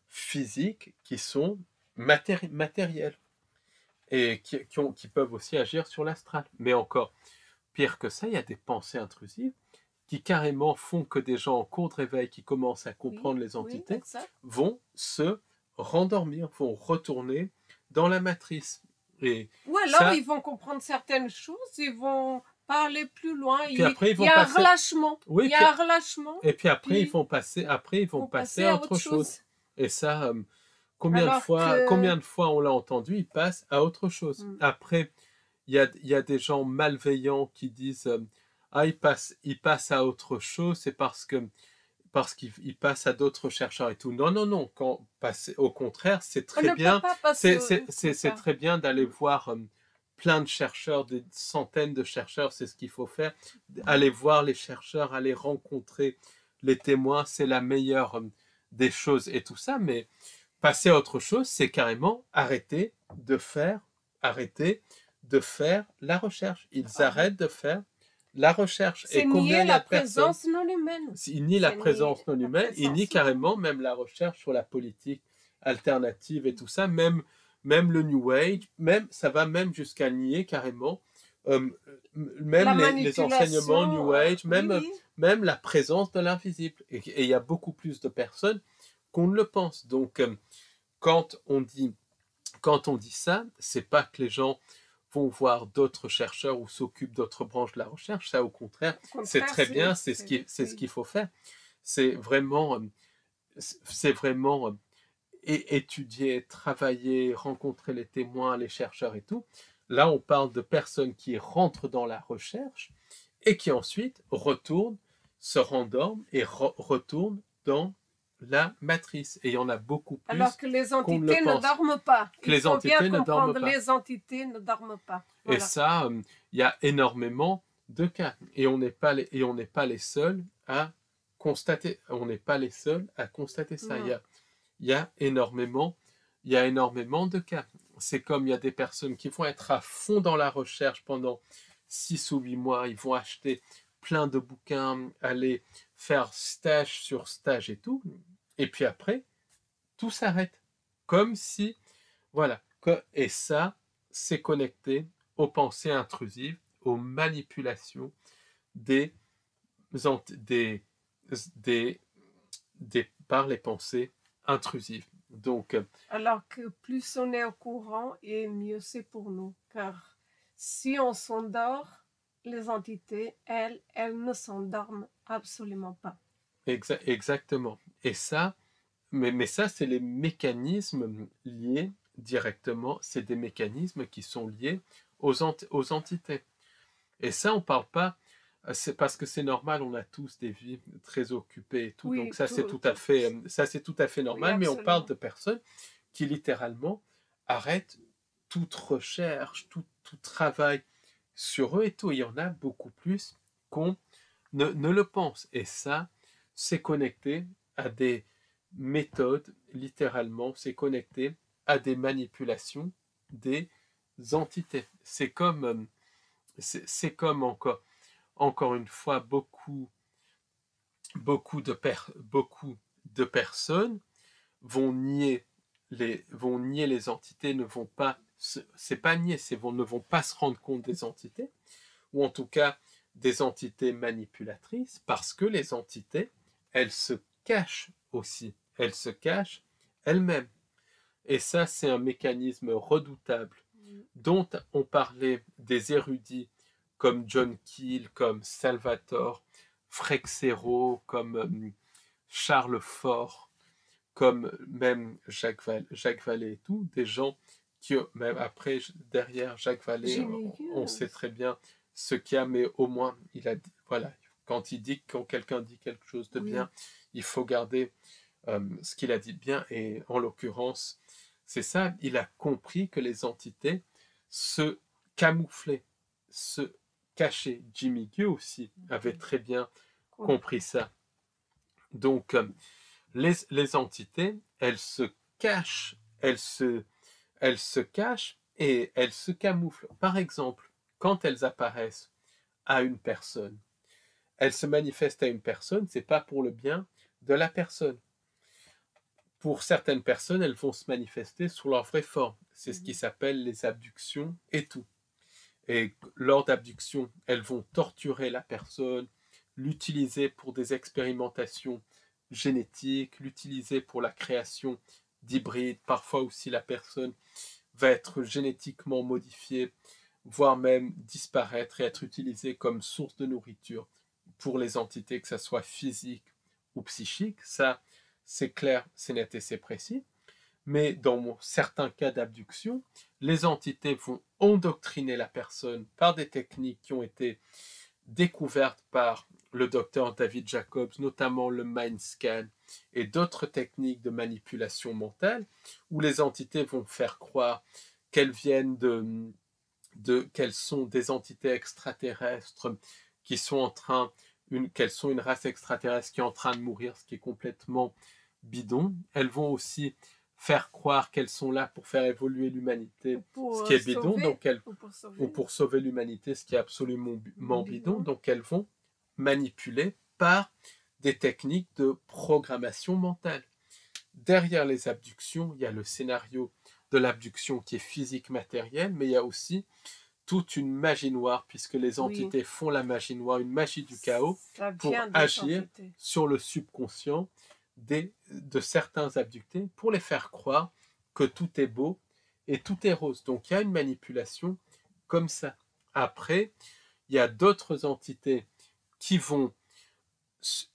physiques, qui sont matérielles et qui peuvent aussi agir sur l'astral. Mais encore pire que ça, il y a des pensées intrusives qui carrément font que des gens en cours de réveil qui commencent à comprendre les entités vont se rendormir, vont retourner dans la matrice.
Ou alors ils vont comprendre certaines choses, ils vont pas aller plus loin.
Puis après, ils
Il
vont
y a un
passer...
relâchement.
Oui,
Il y a un relâchement.
et puis après,
Puis
ils vont passer à autre chose. Et ça, combien
Alors que...
de fois on l'a entendu, ils passent à autre chose. Après, il y a des gens malveillants qui disent ah, ils passent à autre chose, c'est parce qu'ils passent à d'autres chercheurs et tout. Non, non, non. Au contraire, c'est
On
très
ne
bien.
peut pas passer
C'est très bien d'aller voir plein de chercheurs, des centaines de chercheurs, c'est ce qu'il faut faire. Aller voir les chercheurs, aller rencontrer les témoins, c'est la meilleure des choses et tout ça. Mais passer à autre chose, c'est carrément arrêter de faire la recherche. Ils arrêtent de faire la recherche.
C'est
Et combien
nier
il y a
la
de personnes
présence non humaine.
Ils nient la présence non humaine, ils nient carrément même la recherche sur la politique alternative et tout ça, même le New Age, ça va même jusqu'à nier carrément même les enseignements New Age, même la présence de l'invisible. Et il y a beaucoup plus de personnes qu'on ne le pense. Donc, quand on dit ça, c'est pas que les gens vont voir d'autres chercheurs ou s'occupent d'autres branches de la recherche. Ça, au contraire, c'est très bien, c'est ce qu'il faut faire. C'est vraiment étudier, travailler, rencontrer les témoins, les chercheurs et tout. Là, on parle de personnes qui rentrent dans la recherche et qui ensuite retournent, se rendorment et retournent dans la matrice. Et il y en a beaucoup plus.
Alors que les entités ne dorment pas.
Les entités ne dorment pas.
Les entités ne dorment pas.
Voilà. Et ça, il y a énormément de cas. Et on n'est pas les seuls à constater. On n'est pas les seuls à constater ça. Il y a énormément de cas. C'est comme il y a des personnes qui vont être à fond dans la recherche pendant 6 ou 8 mois. Ils vont acheter plein de bouquins, aller faire stage sur stage et tout. Et puis après, tout s'arrête. Comme si, voilà. Et ça, c'est connecté aux pensées intrusives, aux manipulations par les pensées intrusives. Donc,
alors que plus on est au courant, et mieux c'est pour nous. Car si on s'endort, les entités, elles ne s'endorment absolument pas.
Exactement. Et ça, mais ça, c'est les mécanismes liés directement, c'est des mécanismes qui sont liés aux entités. Et ça, on ne parle pas, c'est parce que c'est normal, on a tous des vies très occupées et tout, oui, donc ça, c'est tout à fait normal, oui, mais on parle de personnes qui littéralement arrêtent toute recherche, tout travail sur eux et tout. Il y en a beaucoup plus qu'on ne le pense. Et ça, c'est connecté à des méthodes, littéralement, c'est connecté à des manipulations des entités. C'est comme encore une fois, beaucoup de personnes vont nier les entités, ne vont pas, c'est pas nier, ne vont pas se rendre compte des entités, ou en tout cas des entités manipulatrices, parce que les entités, elles se cachent aussi, elles se cachent elles-mêmes. Et ça, c'est un mécanisme redoutable dont on parlait des érudits comme John Keel, comme Salvatore Freixeiro, comme Charles Fort, comme même Jacques Vallée et tout, des gens qui, même après, derrière Jacques Vallée, on sait très bien ce qu'il y a, mais au moins, il a dit, voilà, quand quelqu'un dit quelque chose de bien, il faut garder ce qu'il a dit de bien, et en l'occurrence, c'est ça, il a compris que les entités se camouflaient, se cachaient. Jimmy Gue aussi avait très bien compris ça. Donc, les entités, elles se cachent, elles se cachent et elles se camouflent. Par exemple, quand elles apparaissent à une personne, elles se manifestent à une personne, c'est pas pour le bien de la personne. Pour certaines personnes, elles vont se manifester sous leur vraie forme. C'est ce qui s'appelle les abductions et tout. Et lors d'abduction, elles vont torturer la personne, l'utiliser pour des expérimentations génétiques, l'utiliser pour la création d'hybrides. Parfois aussi, la personne va être génétiquement modifiée, voire même disparaître et être utilisé comme source de nourriture pour les entités, que ce soit physique ou psychique. Ça, c'est clair, c'est net et c'est précis. Mais dans certains cas d'abduction, les entités vont endoctriner la personne par des techniques qui ont été découvertes par le docteur David Jacobs, notamment le mind scan et d'autres techniques de manipulation mentale, où les entités vont faire croire qu'elles viennent qu'elles sont des entités extraterrestres qui sont en train, qu'elles sont une race extraterrestre qui est en train de mourir, ce qui est complètement bidon. Elles vont aussi faire croire qu'elles sont là pour faire évoluer l'humanité, ce qui est bidon, ou pour sauver l'humanité, ce qui est absolument bidon. Donc elles vont manipuler par des techniques de programmation mentale. Derrière les abductions, il y a le scénario de l'abduction qui est physique matérielle, mais il y a aussi toute une magie noire, puisque les entités font la magie noire, une magie du chaos, pour agir sur le subconscient de certains abductés, pour les faire croire que tout est beau et tout est rose. Donc il y a une manipulation comme ça. Après, il y a d'autres entités qui vont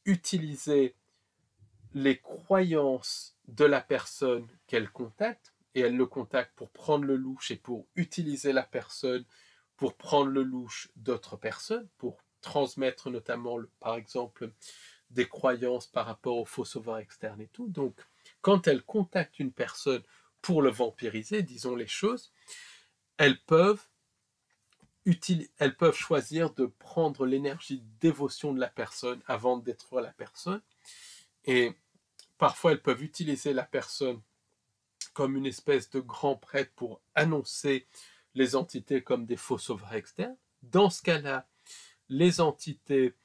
utiliser les croyances de la personne qu'elle contacte, et elle le contacte pour prendre le louche et pour utiliser la personne pour prendre le louche d'autres personnes, pour transmettre notamment, par exemple, des croyances par rapport aux faux sauveurs externes et tout. Donc, quand elle contacte une personne pour le vampiriser, disons les choses, elles peuvent choisir de prendre l'énergie de dévotion de la personne avant de détruire la personne. Et parfois, elles peuvent utiliser la personne comme une espèce de grand prêtre pour annoncer les entités comme des faux sauveurs externes. Dans ce cas-là, les entités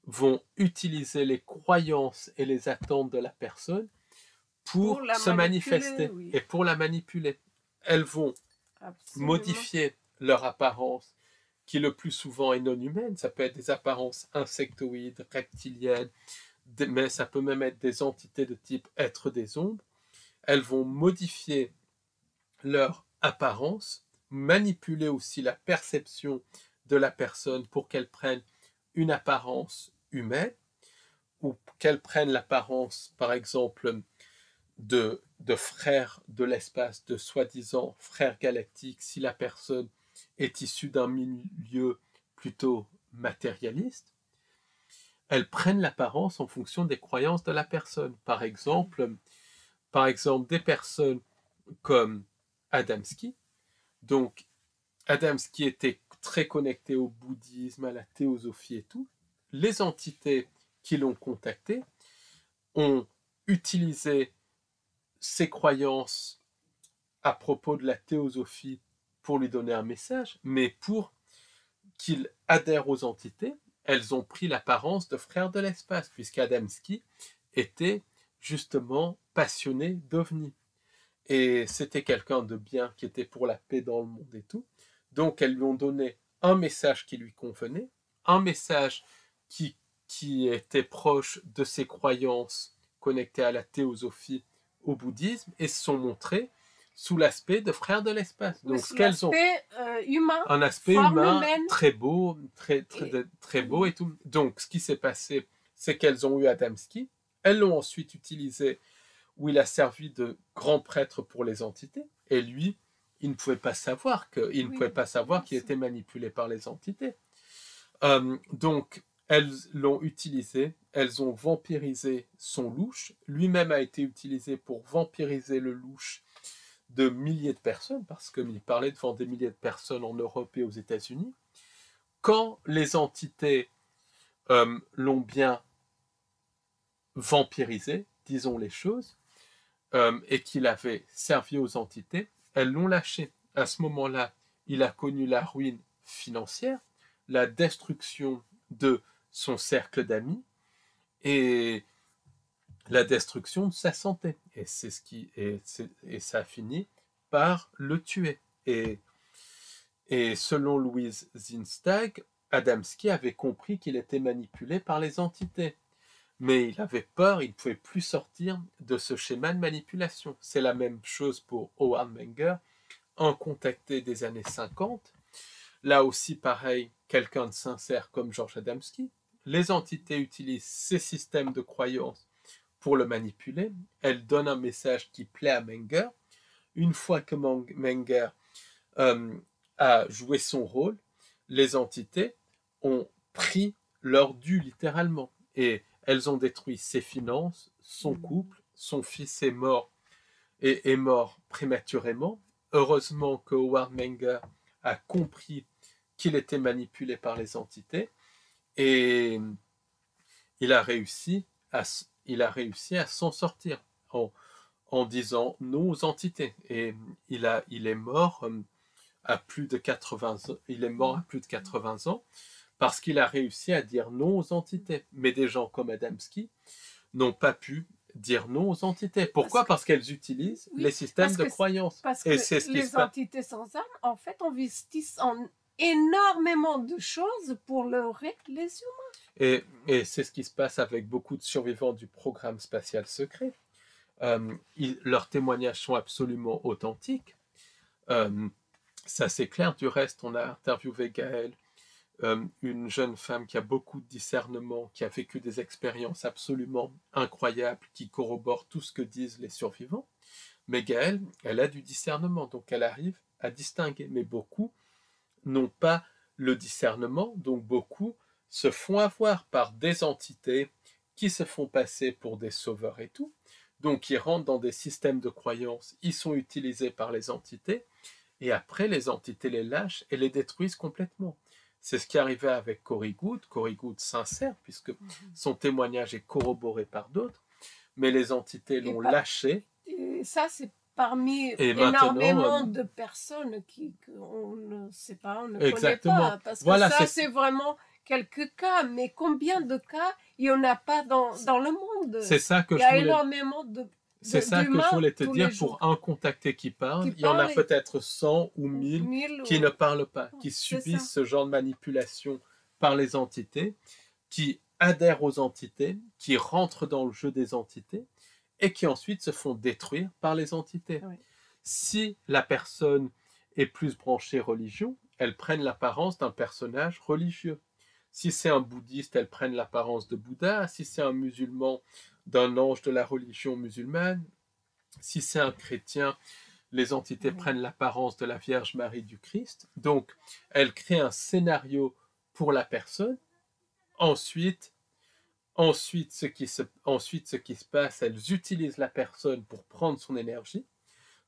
vont utiliser les croyances et les attentes de la personne pour se manifester et pour la manipuler. Elles vont modifier leur apparence, qui le plus souvent est non humaine. Ça peut être des apparences insectoïdes, reptiliennes, mais ça peut même être des entités de type être des ombres. Elles vont modifier leur apparence, manipuler aussi la perception de la personne pour qu'elle prenne une apparence humaine, ou qu'elle prenne l'apparence, par exemple, de frères de l'espace, de soi-disant frères galactiques, si la personne est issue d'un milieu plutôt matérialiste. Elles prennent l'apparence en fonction des croyances de la personne. Par exemple, des personnes comme Adamski. Donc, Adamski était très connecté au bouddhisme, à la théosophie et tout. Les entités qui l'ont contacté ont utilisé ses croyances à propos de la théosophie pour lui donner un message, mais pour qu'il adhère aux entités, elles ont pris l'apparence de frères de l'espace, puisqu'Adamski était justement passionné d'ovnis. Et c'était quelqu'un de bien qui était pour la paix dans le monde et tout. Donc elles lui ont donné un message qui lui convenait, un message qui était proche de ses croyances connectées à la théosophie, au bouddhisme, et se sont montrées sous l'aspect de frères de l'espace.
Donc ce qu'elles ont humain,
un aspect humain très beau, très beau et tout. Donc ce qui s'est passé, c'est qu'elles ont eu Adamski, elles l'ont ensuite utilisé où il a servi de grand prêtre pour les entités, et lui, il ne pouvait pas savoir qu'il était manipulé par les entités. Donc, elles l'ont utilisé, elles ont vampirisé son louche, lui-même a été utilisé pour vampiriser le louche de milliers de personnes, parce qu'il parlait devant des milliers de personnes en Europe et aux États-Unis. Quand les entités l'ont bien vampirisé, disons les choses, et qu'il avait servi aux entités, elles l'ont lâché. À ce moment-là, il a connu la ruine financière, la destruction de son cercle d'amis et la destruction de sa santé. Et c'est ça a fini par le tuer. Et selon Louise Zinstag, Adamski avait compris qu'il était manipulé par les entités. Mais il avait peur, il ne pouvait plus sortir de ce schéma de manipulation. C'est la même chose pour Howard Menger, un contacté des années 50. Là aussi, pareil, quelqu'un de sincère comme Georges Adamski. Les entités utilisent ces systèmes de croyances pour le manipuler. Elles donnent un message qui plaît à Menger. Une fois que Menger a joué son rôle, les entités ont pris leur dû littéralement. Et elles ont détruit ses finances, son couple, son fils est mort et est mort prématurément. Heureusement que Howard Menger a compris qu'il était manipulé par les entités et il a réussi à s'en sortir en disant non aux entités. Et il est mort à plus de 80 ans. Il est mort à plus de 80 ans parce qu'il a réussi à dire non aux entités. Mais des gens comme Adamski n'ont pas pu dire non aux entités. Pourquoi? Parce qu'elles utilisent les systèmes de croyances.
Parce que les entités sans âme, en fait, investissent en énormément de choses pour leurrer les humains.
Et c'est ce qui se passe avec beaucoup de survivants du programme spatial secret. Leurs témoignages sont absolument authentiques. Ça c'est clair. Du reste, on a interviewé Gaëlle, une jeune femme qui a beaucoup de discernement, qui a vécu des expériences absolument incroyables, qui corroborent tout ce que disent les survivants. Mais Gaëlle, elle a du discernement, donc elle arrive à distinguer. Mais beaucoup n'ont pas le discernement, donc beaucoup se font avoir par des entités qui se font passer pour des sauveurs et tout. Donc ils rentrent dans des systèmes de croyances, ils sont utilisés par les entités, et après les entités les lâchent et les détruisent complètement. C'est ce qui arrivait avec Corey Goode sincère, puisque son témoignage est corroboré par d'autres, mais les entités l'ont lâché.
Et ça, c'est parmi énormément de personnes qu'on ne sait pas, on ne connaît pas. Parce que voilà, ça, c'est vraiment quelques cas, mais combien de cas il n'y en a pas dans le monde?
C'est ça que
il y a énormément de...
C'est ça que je voulais te dire, pour un contacté qui parle, il y en a peut-être 100 ou 1000 qui ne parlent pas, qui subissent ce genre de manipulation par les entités, qui adhèrent aux entités, qui rentrent dans le jeu des entités et qui ensuite se font détruire par les entités. Oui. Si la personne est plus branchée religion, elles prennent l'apparence d'un personnage religieux. Si c'est un bouddhiste, elles prennent l'apparence de Bouddha. Si c'est un musulman, d'un ange de la religion musulmane. Si c'est un chrétien, les entités prennent l'apparence de la Vierge Marie du Christ. Donc, elles créent un scénario pour la personne. Ensuite, ce qui se passe, elles utilisent la personne pour prendre son énergie.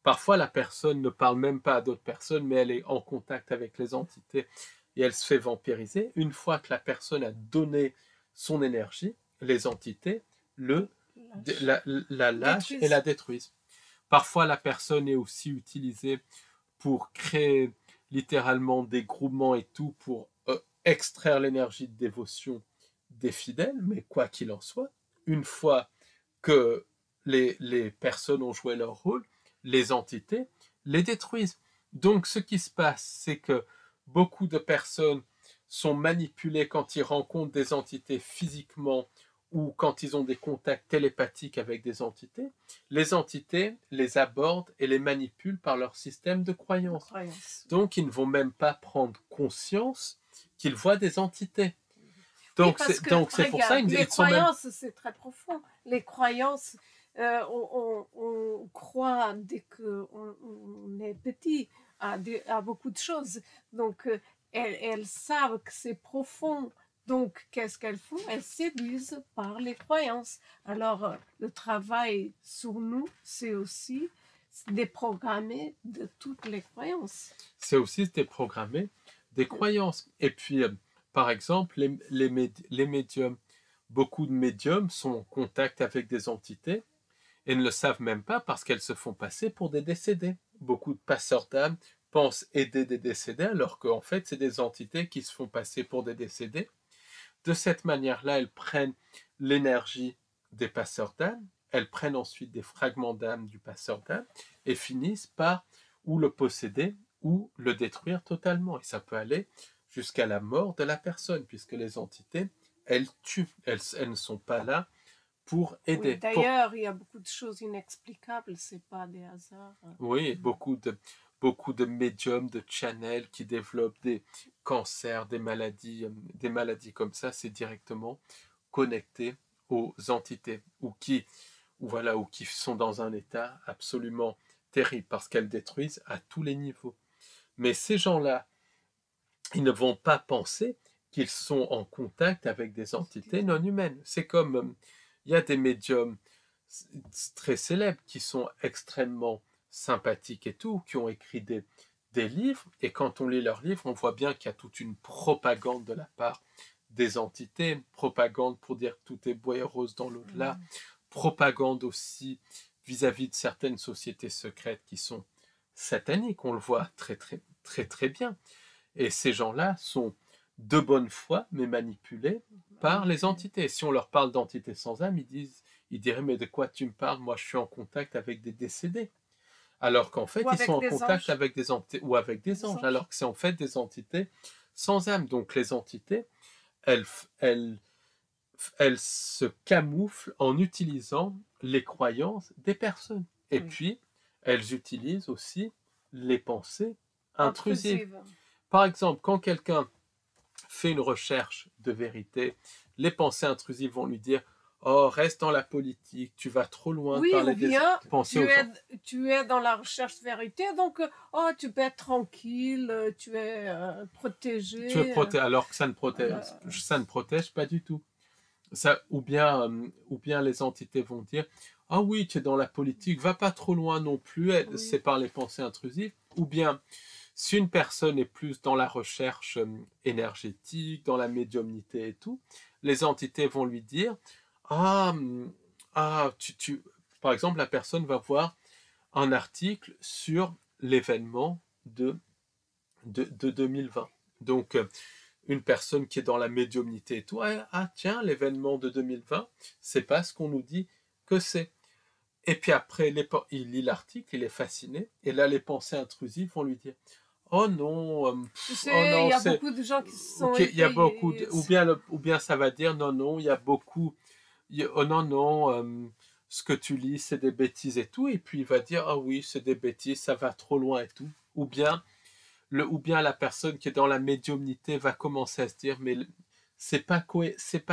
Parfois, la personne ne parle même pas à d'autres personnes, mais elle est en contact avec les entités et elle se fait vampiriser. Une fois que la personne a donné son énergie, les entités la lâchent et la détruisent. Parfois, la personne est aussi utilisée pour créer littéralement des groupements et tout, pour extraire l'énergie de dévotion des fidèles, mais quoi qu'il en soit, une fois que les personnes ont joué leur rôle, les entités les détruisent. Donc, ce qui se passe, c'est que beaucoup de personnes sont manipulées quand ils rencontrent des entités physiquement ou quand ils ont des contacts télépathiques avec des entités. Les entités les abordent et les manipulent par leur système de croyance. Donc, ils ne vont même pas prendre conscience qu'ils voient des entités. Donc, c'est pour ça
les croyances, c'est très profond. Les croyances, on croit dès qu'on est petit à beaucoup de choses. Donc, elles savent que c'est profond. Donc, qu'est-ce qu'elles font? Elles séduisent par les croyances. Alors, le travail sur nous, c'est aussi déprogrammer de toutes les croyances.
C'est aussi déprogrammer des croyances. Et puis, par exemple, les médiums, beaucoup de médiums sont en contact avec des entités et ne le savent même pas parce qu'elles se font passer pour des décédés. Beaucoup de passeurs d'âme pensent aider des décédés alors qu'en fait, c'est des entités qui se font passer pour des décédés. De cette manière-là, elles prennent l'énergie des passeurs d'âme, elles prennent ensuite des fragments d'âme du passeur d'âme et finissent par ou le posséder ou le détruire totalement. Et ça peut aller jusqu'à la mort de la personne, puisque les entités, elles tuent, elles ne sont pas là pour aider.
Oui, d'ailleurs, il y a beaucoup de choses inexplicables, c'est pas des hasards.
Oui, beaucoup beaucoup de médiums, de channels qui développent des cancers, des maladies comme ça, c'est directement connecté aux entités ou qui sont dans un état absolument terrible parce qu'elles détruisent à tous les niveaux. Mais ces gens-là, ils ne vont pas penser qu'ils sont en contact avec des entités non humaines. C'est comme, il y a des médiums très célèbres qui sont extrêmement sympathiques et tout, qui ont écrit des livres, et quand on lit leurs livres, on voit bien qu'il y a toute une propagande de la part des entités, propagande pour dire que tout est beau et rose dans l'au-delà, propagande aussi vis-à-vis de certaines sociétés secrètes qui sont sataniques, on le voit très très très très bien. Et ces gens-là sont de bonne foi, mais manipulés par les entités. Si on leur parle d'entités sans âme, ils diraient, mais de quoi tu me parles? Moi, je suis en contact avec des décédés. Alors qu'en fait, ils sont en contact avec des entités ou avec des anges, alors que c'est en fait des entités sans âme. Donc les entités, elles se camouflent en utilisant les croyances des personnes. Et puis, elles utilisent aussi les pensées intrusives. Par exemple, quand quelqu'un fait une recherche de vérité, les pensées intrusives vont lui dire « Oh, reste dans la politique, tu vas trop loin de parler des pensées aux gens. »
Tu es dans la recherche de vérité, donc oh, tu peux être tranquille, tu es protégé.
Tu es protégé, alors que ça ne protège pas du tout. Ça, ou bien les entités vont dire « Ah oui, tu es dans la politique, va pas trop loin non plus, c'est par les pensées intrusives. » Ou bien si une personne est plus dans la recherche énergétique, dans la médiumnité et tout, les entités vont lui dire par exemple, la personne va voir un article sur l'événement de 2020. Donc, une personne qui est dans la médiumnité et tout, tiens, l'événement de 2020, c'est pas ce qu'on nous dit que c'est. Et puis après, il lit l'article, il est fasciné, et là, les pensées intrusives vont lui dire oh non,
tu sais, il y a beaucoup de gens qui se sont
il y a beaucoup ou bien ça va dire non, il y a beaucoup, oh non, ce que tu lis, c'est des bêtises et tout, et puis il va dire ah oui, c'est des bêtises, ça va trop loin et tout, ou bien la personne qui est dans la médiumnité va commencer à se dire mais c'est pas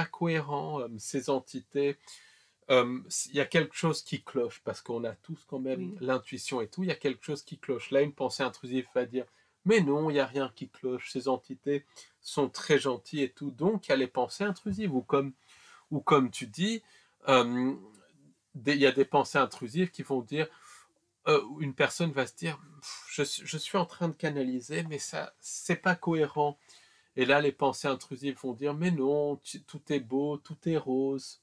cohérent, ces entités. Il y a quelque chose qui cloche, parce qu'on a tous quand même l'intuition et tout, il y a quelque chose qui cloche. Là, une pensée intrusive va dire mais non, il n'y a rien qui cloche, ces entités sont très gentilles et tout, donc il y a les pensées intrusives, ou comme tu dis, il y a des pensées intrusives qui vont dire, une personne va se dire je suis en train de canaliser, mais ça, c'est pas cohérent. Et là, les pensées intrusives vont dire mais non, tout est beau, tout est rose.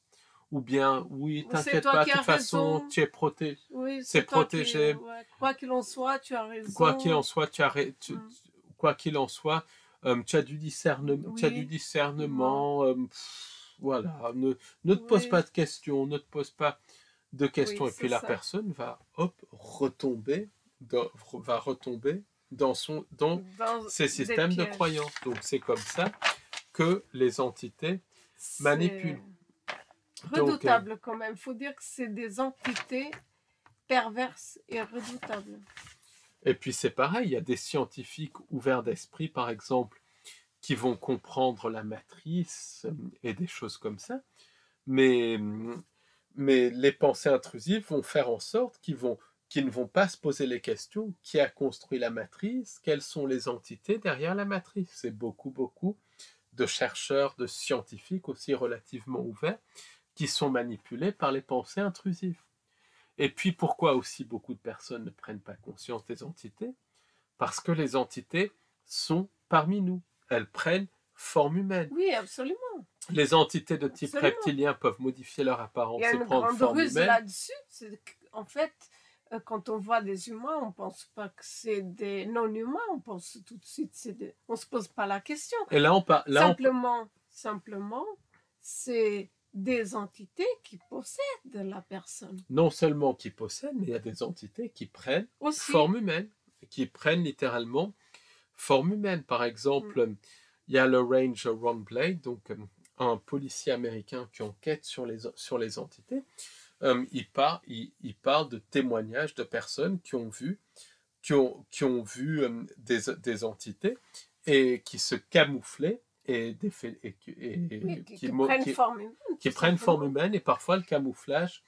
Ou bien, oui, t'inquiète pas, de toute façon, tu es protégé.
Oui, c'est protégé. Quoi qu'il en soit, tu as raison.
Quoi qu'il en soit, quoi qu'il en soit, tu as du discernement. Tu as du discernement. Voilà, ne te pose pas de questions, ne te pose pas de questions. Et puis la personne va retomber dans ses systèmes de croyances. Donc c'est comme ça que les entités manipulent.
Redoutable quand même. Il faut dire que c'est des entités perverses et redoutables.
Et puis c'est pareil, il y a des scientifiques ouverts d'esprit, par exemple, qui vont comprendre la matrice et des choses comme ça. Mais les pensées intrusives vont faire en sorte qu'ils ne vont pas se poser les questions. Qui a construit la matrice? Quelles sont les entités derrière la matrice? C'est beaucoup de chercheurs, de scientifiques aussi relativement ouverts, qui sont manipulés par les pensées intrusives. Et puis pourquoi aussi beaucoup de personnes ne prennent pas conscience des entités? Parce que les entités sont parmi nous. Elles prennent forme humaine.
Oui, absolument.
Les entités de type reptilien peuvent modifier leur apparence et prendre forme humaine. Il y a une grande ruse
là-dessus. En fait, quand on voit des humains, on ne pense pas que c'est des non-humains. On pense tout de suite, on ne se pose pas la question.
Et là,
Simplement, c'est des entités qui possèdent la personne.
Non seulement qui possèdent, mais il y a des entités qui prennent forme humaine, qui prennent littéralement forme humaine. Par exemple, il y a le Ranger Ron Blade, donc un policier américain qui enquête sur les entités. Il parle de témoignages de personnes qui ont vu qui ont vu des entités et qui se camouflaient et,
Oui, qui prennent forme humaine.
qui prennent forme humaine, et parfois le camouflage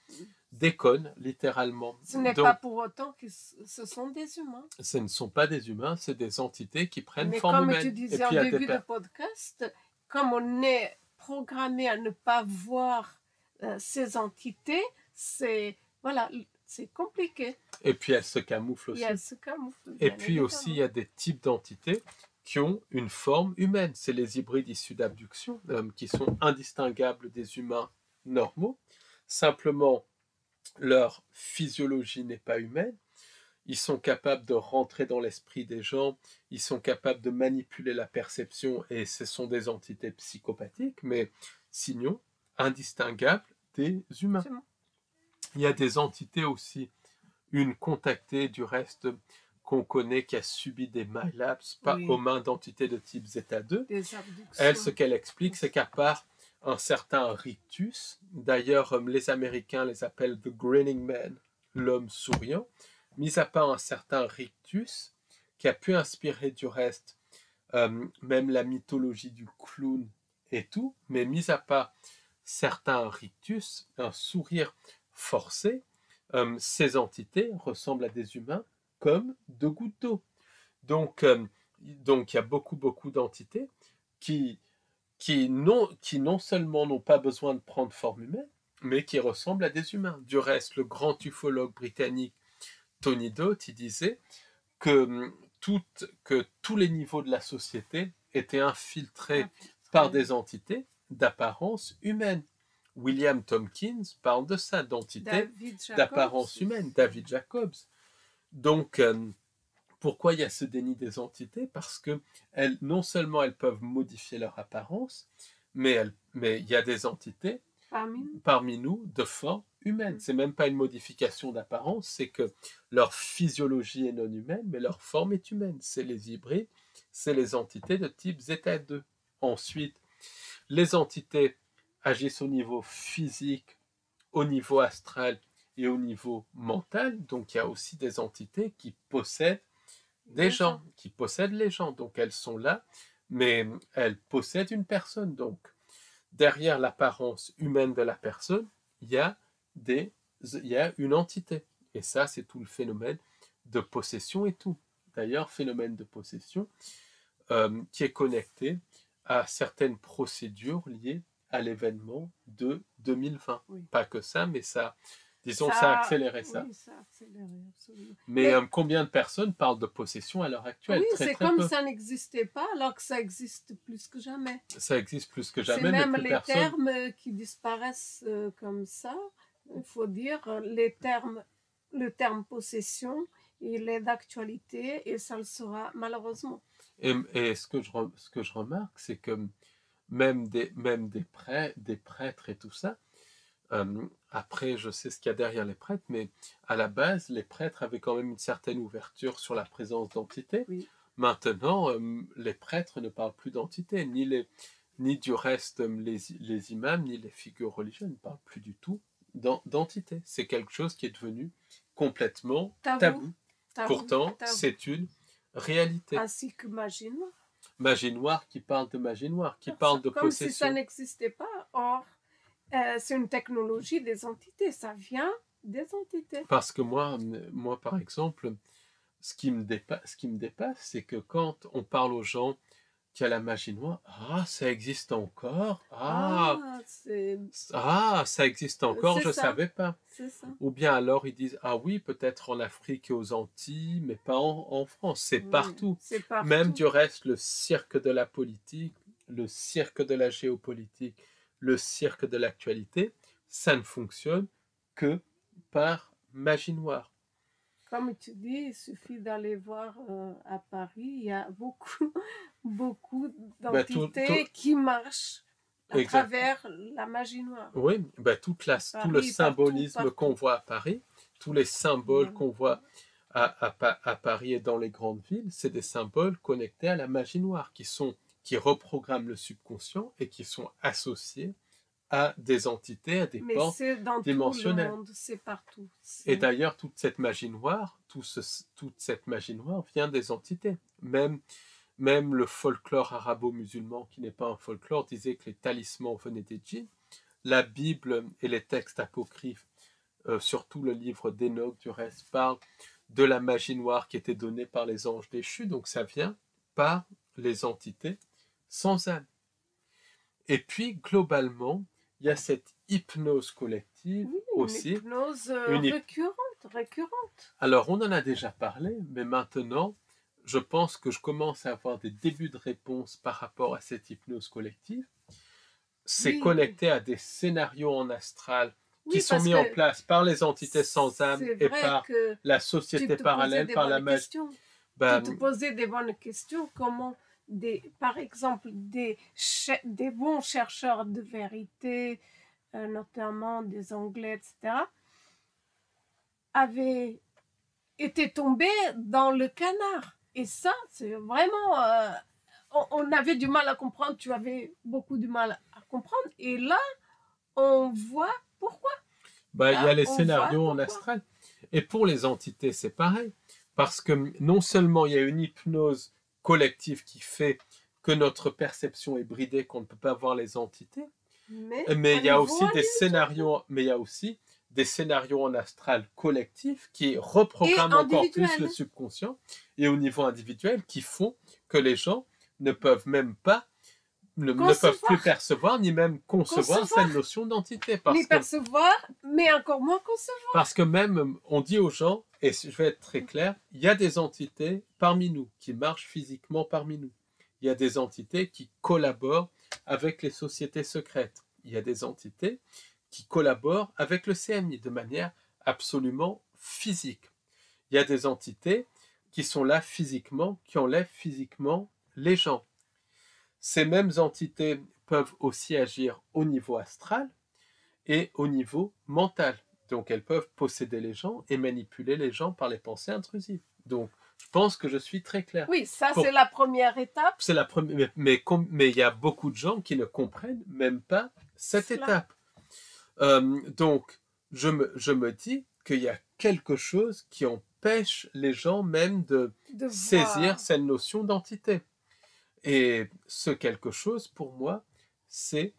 déconne littéralement.
Ce n'est pas pour autant que ce sont des humains.
Ce ne sont pas des humains, c'est des entités qui prennent
Mais
forme humaine.
Comme tu disais en début de podcast, comme on est programmé à ne pas voir ces entités, c'est compliqué.
Et puis elles se camouflent aussi. Et puis évidemment. Aussi, il y a des types d'entités qui ont une forme humaine. C'est les hybrides issus d'abduction, qui sont indistinguables des humains normaux. Simplement, leur physiologie n'est pas humaine. Ils sont capables de rentrer dans l'esprit des gens, ils sont capables de manipuler la perception, et ce sont des entités psychopathiques, mais sinon indistinguables des humains. Il y a des entités aussi, une contactée du reste qu'on connaît qui a subi des MILABS aux mains d'entités de type Zeta 2. Elle, ce qu'elle explique, c'est qu'à part un certain rictus, d'ailleurs les Américains les appellent the grinning man, l'homme souriant, mis à part un certain rictus qui a pu inspirer du reste même la mythologie du clown et tout, mais mis à part certains rictus, un sourire forcé, ces entités ressemblent à des humains comme deux gouttes d'eau. Donc il y a beaucoup d'entités qui non seulement n'ont pas besoin de prendre forme humaine, mais qui ressemblent à des humains. Du reste, le grand ufologue britannique Tony Dodd, il disait que tous les niveaux de la société étaient infiltrés par des entités d'apparence humaine. William Tompkins parle de ça, d'entités d'apparence humaine, David Jacobs. Donc, pourquoi il y a ce déni des entités? Parce que non seulement elles peuvent modifier leur apparence, mais il y a des entités parmi nous de forme humaine. C'est même pas une modification d'apparence, c'est que leur physiologie est non humaine, mais leur forme est humaine. C'est les hybrides, c'est les entités de type Zeta 2. Ensuite, les entités agissent au niveau physique, au niveau astral et au niveau mental. Donc, il y a aussi des entités qui possèdent des gens, qui possèdent les gens. Donc, elles sont là, mais elles possèdent une personne. Donc, derrière l'apparence humaine de la personne, il y a une entité. Et ça, c'est tout le phénomène de possession et tout. D'ailleurs, phénomène de possession qui est connecté à certaines procédures liées à l'événement de 2020. Pas que ça, mais ça a accéléré ça.
Oui, ça a accéléré, absolument.
Mais combien de personnes parlent de possession à l'heure actuelle?
Oui, c'est comme ça n'existait pas, alors que ça existe plus que jamais.
Ça existe plus que jamais.
C'est même les termes qui disparaissent comme ça. Il faut dire, le terme possession, il est d'actualité et ça le sera malheureusement.
Et ce que je remarque, c'est que même des prêtres et tout ça, après, je sais ce qu'il y a derrière les prêtres, mais à la base, les prêtres avaient quand même une certaine ouverture sur la présence d'entités.
Oui.
Maintenant, les prêtres ne parlent plus d'entités, ni du reste les imams, ni les figures religieuses ne parlent plus du tout d'entités. C'est quelque chose qui est devenu complètement tabou. Pourtant, c'est une réalité.
Ainsi que magie noire.
Magie noire qui parle de magie noire, qui parle de possession.
Comme si ça n'existait pas. Or, c'est une technologie des entités. Ça vient des entités.
Parce que moi par exemple, ce qui me dépasse, c'est que quand on parle aux gens qui a la magie noire, ça existe encore. Ça existe encore, je ne savais pas.
C'est ça.
Ou bien alors ils disent, oui, peut-être en Afrique et aux Antilles, mais pas en France. C'est partout. Même du reste, le cirque de la politique, le cirque de la géopolitique, le cirque de l'actualité, ça ne fonctionne que par magie noire.
Comme tu dis, il suffit d'aller voir à Paris, il y a beaucoup d'entités qui marchent à travers la magie noire.
Oui, tout le symbolisme qu'on voit à Paris, tous les symboles qu'on voit à Paris et dans les grandes villes, c'est des symboles connectés à la magie noire qui reprogramment le subconscient et qui sont associés à des entités, à des
Mais
portes
c'est dans tout le
dimensionnelles.
monde, c'est partout.
Et d'ailleurs, toute cette magie noire, vient des entités. Même le folklore arabo-musulman, qui n'est pas un folklore, disait que les talismans venaient des djinns. La Bible et les textes apocryphes, surtout le livre d'Enoch, du reste, parlent de la magie noire qui était donnée par les anges déchus. Donc ça vient par les entités sans âme. Et puis, globalement, il y a cette hypnose collective aussi.
Une hypnose récurrente.
Alors, on en a déjà parlé, mais maintenant, je pense que je commence à avoir des débuts de réponse par rapport à cette hypnose collective. C'est connecté à des scénarios en astral qui sont mis en place par les entités sans âme et par la société parallèle, par la magie.
Tu te posais des bonnes questions, comment par exemple des bons chercheurs de vérité, notamment des Anglais, etc., avaient été tombés dans le canard. Et ça, c'est vraiment... on avait du mal à comprendre, tu avais beaucoup de mal à comprendre. Et là, on voit pourquoi.
Il y a les scénarios en astral. Et pour les entités, c'est pareil. Parce que non seulement il y a une hypnose collective qui fait que notre perception est bridée, qu'on ne peut pas voir les entités, mais il y a aussi des scénarios, en astral collectif qui reprogramment encore plus le subconscient et au niveau individuel qui font que les gens ne peuvent même pas ne peuvent plus percevoir ni même concevoir cette notion d'entité.
Percevoir, mais encore moins concevoir.
Parce que même, on dit aux gens, et je vais être très clair, il y a des entités parmi nous, qui marchent physiquement parmi nous. Il y a des entités qui collaborent avec les sociétés secrètes. Il y a des entités qui collaborent avec le CNI de manière absolument physique. Il y a des entités qui sont là physiquement, qui enlèvent physiquement les gens. Ces mêmes entités peuvent aussi agir au niveau astral et au niveau mental. Donc, elles peuvent posséder les gens et manipuler les gens par les pensées intrusives. Donc, je pense que je suis très clair.
Oui, ça, c'est la première étape.
C'est la première, mais il y a beaucoup de gens qui ne comprennent même pas cette étape. Donc, je me dis qu'il y a quelque chose qui empêche les gens même de saisir cette notion d'entité. Et ce quelque chose, pour moi, c'est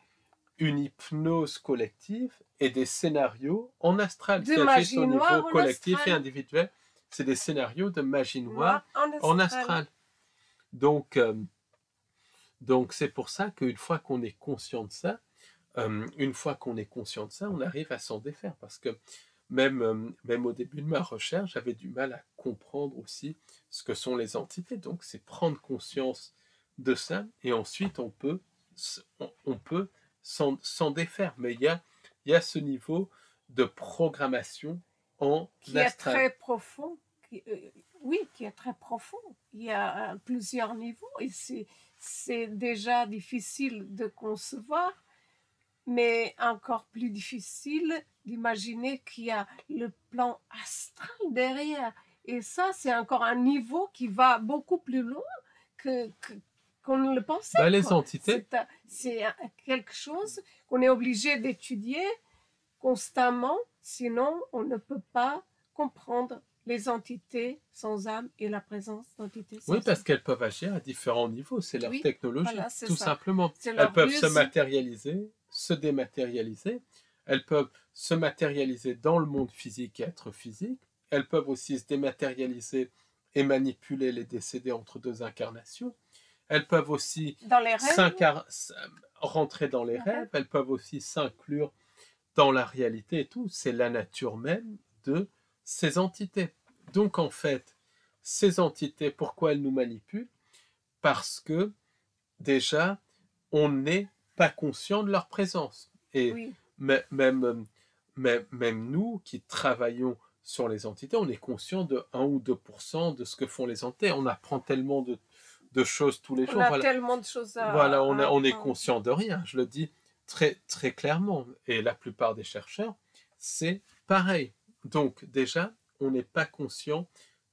une hypnose collective et des scénarios en astral.
De magie
au niveau
noire
collectif et individuel. C'est des scénarios de magie noire en astral. Donc c'est pour ça qu'une fois qu'on est conscient de ça, on arrive à s'en défaire. Parce que même au début de ma recherche, j'avais du mal à comprendre aussi ce que sont les entités. Donc c'est prendre conscience de ça et ensuite on peut s'en défaire. Mais il y a ce niveau de programmation en astral.
Est très profond. Qui est très profond. Il y a plusieurs niveaux et c'est déjà difficile de concevoir, mais encore plus difficile d'imaginer qu'il y a le plan astral derrière. Et ça, c'est encore un niveau qui va beaucoup plus loin qu'on ne le pensait.
Les entités.
C'est quelque chose qu'on est obligé d'étudier constamment, sinon on ne peut pas comprendre les entités sans âme et la présence d'entités sans âme.
Oui, parce qu'elles peuvent agir à différents niveaux, c'est leur technologie, tout simplement. Elles peuvent se matérialiser, se dématérialiser, elles peuvent se matérialiser dans le monde physique et être physiques, elles peuvent aussi se dématérialiser et manipuler les décédés entre deux incarnations. Elles peuvent aussi rentrer dans les rêves, elles peuvent aussi s'inclure dans la réalité et tout. C'est la nature même de ces entités. Donc en fait, ces entités, pourquoi elles nous manipulent? Parce que déjà, on n'est pas conscient de leur présence. Et même nous qui travaillons sur les entités, on est conscient de 1 ou 2% de ce que font les entités. On apprend tellement de choses tous les jours.
On a tellement de choses à
on est conscient de rien, je le dis très, très clairement. Et la plupart des chercheurs, c'est pareil. Donc déjà, on n'est pas conscient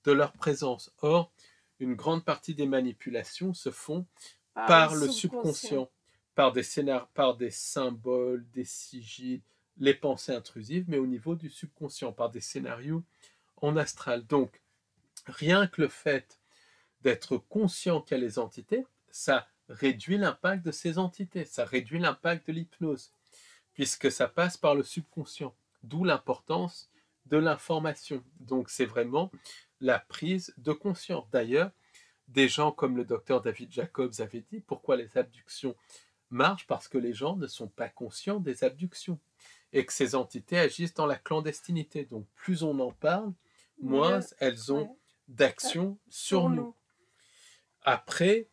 de leur présence. Or, une grande partie des manipulations se font par le subconscient, par des symboles, des sigils, les pensées intrusives, mais au niveau du subconscient, par des scénarios en astral. Donc, rien que le fait d'être conscient qu'il y a les entités, ça réduit l'impact de ces entités, ça réduit l'impact de l'hypnose, puisque ça passe par le subconscient, d'où l'importance de l'information. Donc c'est vraiment la prise de conscience. D'ailleurs, des gens comme le docteur David Jacobs avait dit, pourquoi les abductions marchent? Parce que les gens ne sont pas conscients des abductions, et que ces entités agissent dans la clandestinité. Donc plus on en parle, moins elles ont d'action sur nous. Après,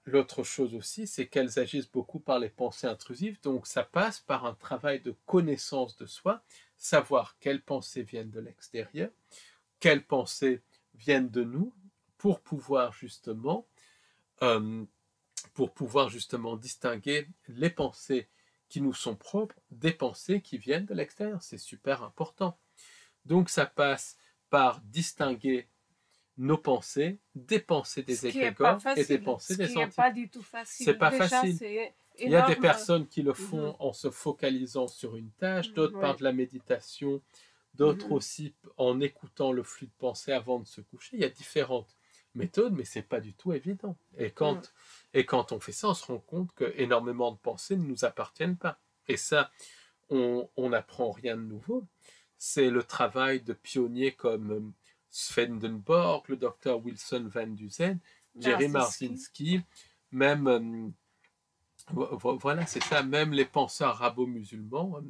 l'autre chose aussi, c'est qu'elles agissent beaucoup par les pensées intrusives, donc ça passe par un travail de connaissance de soi, savoir quelles pensées viennent de l'extérieur, quelles pensées viennent de nous, pour pouvoir justement distinguer les pensées qui nous sont propres des pensées qui viennent de l'extérieur. C'est super important. Donc ça passe par distinguer nos pensées, des pensées des égrégores et des pensées des entités.
Ce qui n'est pas du tout facile.
C'est pas facile. Il y a des personnes qui le font en se focalisant sur une tâche, d'autres par de la méditation, d'autres aussi en écoutant le flux de pensée avant de se coucher. Il y a différentes méthodes, mais c'est pas du tout évident. Et quand on fait ça, on se rend compte que énormément de pensées ne nous appartiennent pas. Et ça, on n'apprend rien de nouveau. C'est le travail de pionniers comme Swedenborg, le docteur Wilson Van Dusen, Jerry Marzinski, même voilà, c'est ça, même les penseurs arabo-musulmans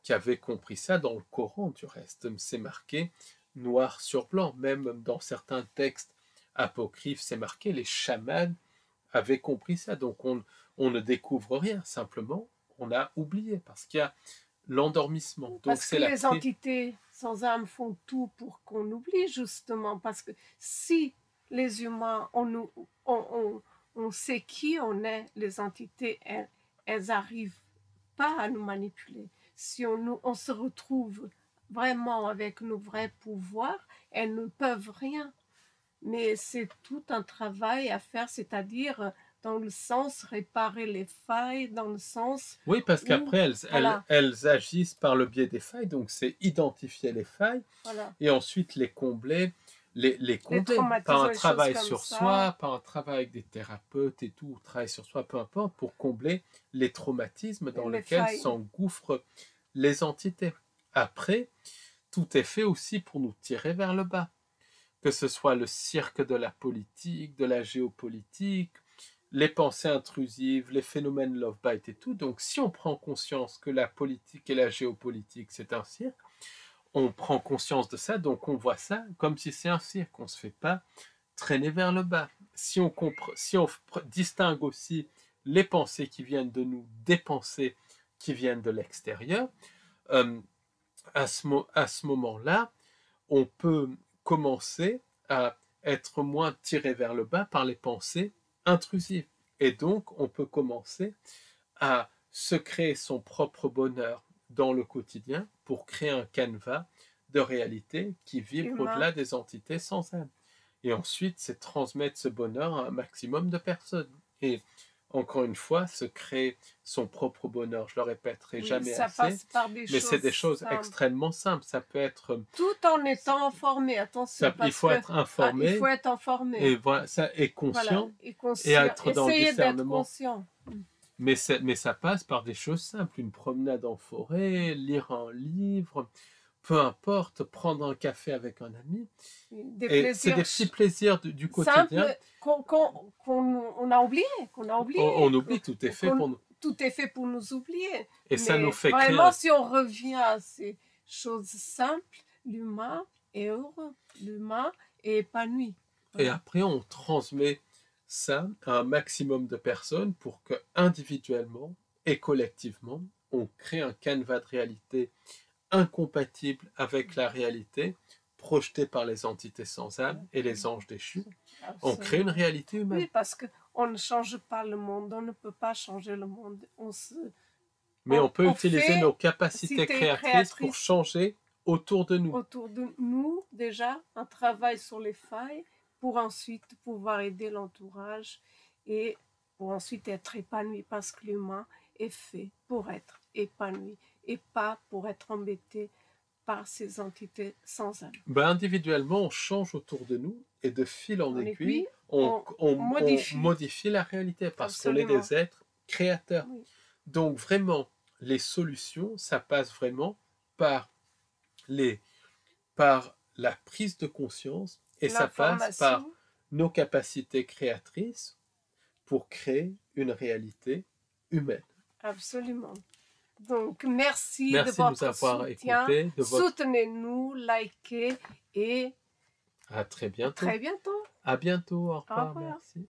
qui avaient compris ça dans le Coran, du reste, c'est marqué noir sur blanc, même dans certains textes apocryphes, c'est marqué, les chamans avaient compris ça, donc on ne découvre rien, simplement, on a oublié, parce qu'il y a l'endormissement.
Parce que les entités sans âme font tout pour qu'on oublie, justement, parce que si les humains, on sait qui on est, les entités, elles n'arrivent pas à nous manipuler. Si on se retrouve vraiment avec nos vrais pouvoirs, elles ne peuvent rien. Mais c'est tout un travail à faire, c'est-à-dire dans le sens réparer les failles, dans le sens...
Oui, parce qu'après, elles agissent par le biais des failles, donc c'est identifier les failles, et ensuite les combler, les combler par un travail sur soi, par un travail avec des thérapeutes et tout, travail sur soi, peu importe, pour combler les traumatismes dans lesquels s'engouffrent les entités. Après, tout est fait aussi pour nous tirer vers le bas, que ce soit le cirque de la politique, de la géopolitique, les pensées intrusives, les phénomènes love-bite et tout. Donc, si on prend conscience que la politique et la géopolitique, c'est un cirque, on prend conscience de ça, donc on voit ça comme si c'est un cirque. On ne se fait pas traîner vers le bas. Si on distingue aussi les pensées qui viennent de nous des pensées qui viennent de l'extérieur, à ce moment-là, on peut commencer à être moins tiré vers le bas par les pensées intrusive. Et donc, on peut commencer à se créer son propre bonheur dans le quotidien pour créer un canevas de réalité qui vibre au-delà des entités sans âme. Et ensuite, c'est transmettre ce bonheur à un maximum de personnes. Et encore une fois, se créer son propre bonheur, je le répéterai jamais assez, mais c'est des choses extrêmement simples. Ça peut être...
Tout en étant informé, attention.
Il faut être informé.
Il faut être informé.
Et voilà, ça est conscient, et être dans le discernement. Mais ça passe par des choses simples, une promenade en forêt, lire un livre, peu importe, prendre un café avec un ami. C'est des petits plaisirs du quotidien.
Simple, qu'on a oublié.
On oublie, tout est fait pour nous.
Tout est fait pour nous oublier.
Et ça nous fait
vraiment, si on revient à ces choses simples, l'humain est heureux, l'humain est épanoui.
Et après, on transmet ça à un maximum de personnes pour que individuellement et collectivement, on crée un canevas de réalité incompatible avec la réalité projetée par les entités sans âme et les anges déchus. On crée une réalité humaine.
Oui, parce qu'on ne change pas le monde, on ne peut pas changer le monde.
Mais on peut utiliser nos capacités créatrices pour changer autour de nous.
Autour de nous, déjà, un travail sur les failles pour ensuite pouvoir aider l'entourage et pour ensuite être épanoui, parce que l'humain est fait pour être épanoui et pas pour être embêté par ces entités sans âme.
Ben, individuellement, on change autour de nous et de fil en aiguille,
on
modifie la réalité parce qu'on est des êtres créateurs.
Oui.
Donc vraiment, les solutions, ça passe vraiment par la prise de conscience et ça passe par nos capacités créatrices pour créer une réalité humaine.
Absolument. Donc, merci de
nous
votre
avoir
soutien.
Écouté,
Soutenez-nous, likez et
à très bientôt.
À très bientôt.
À bientôt. Au revoir.
Au revoir.
Merci.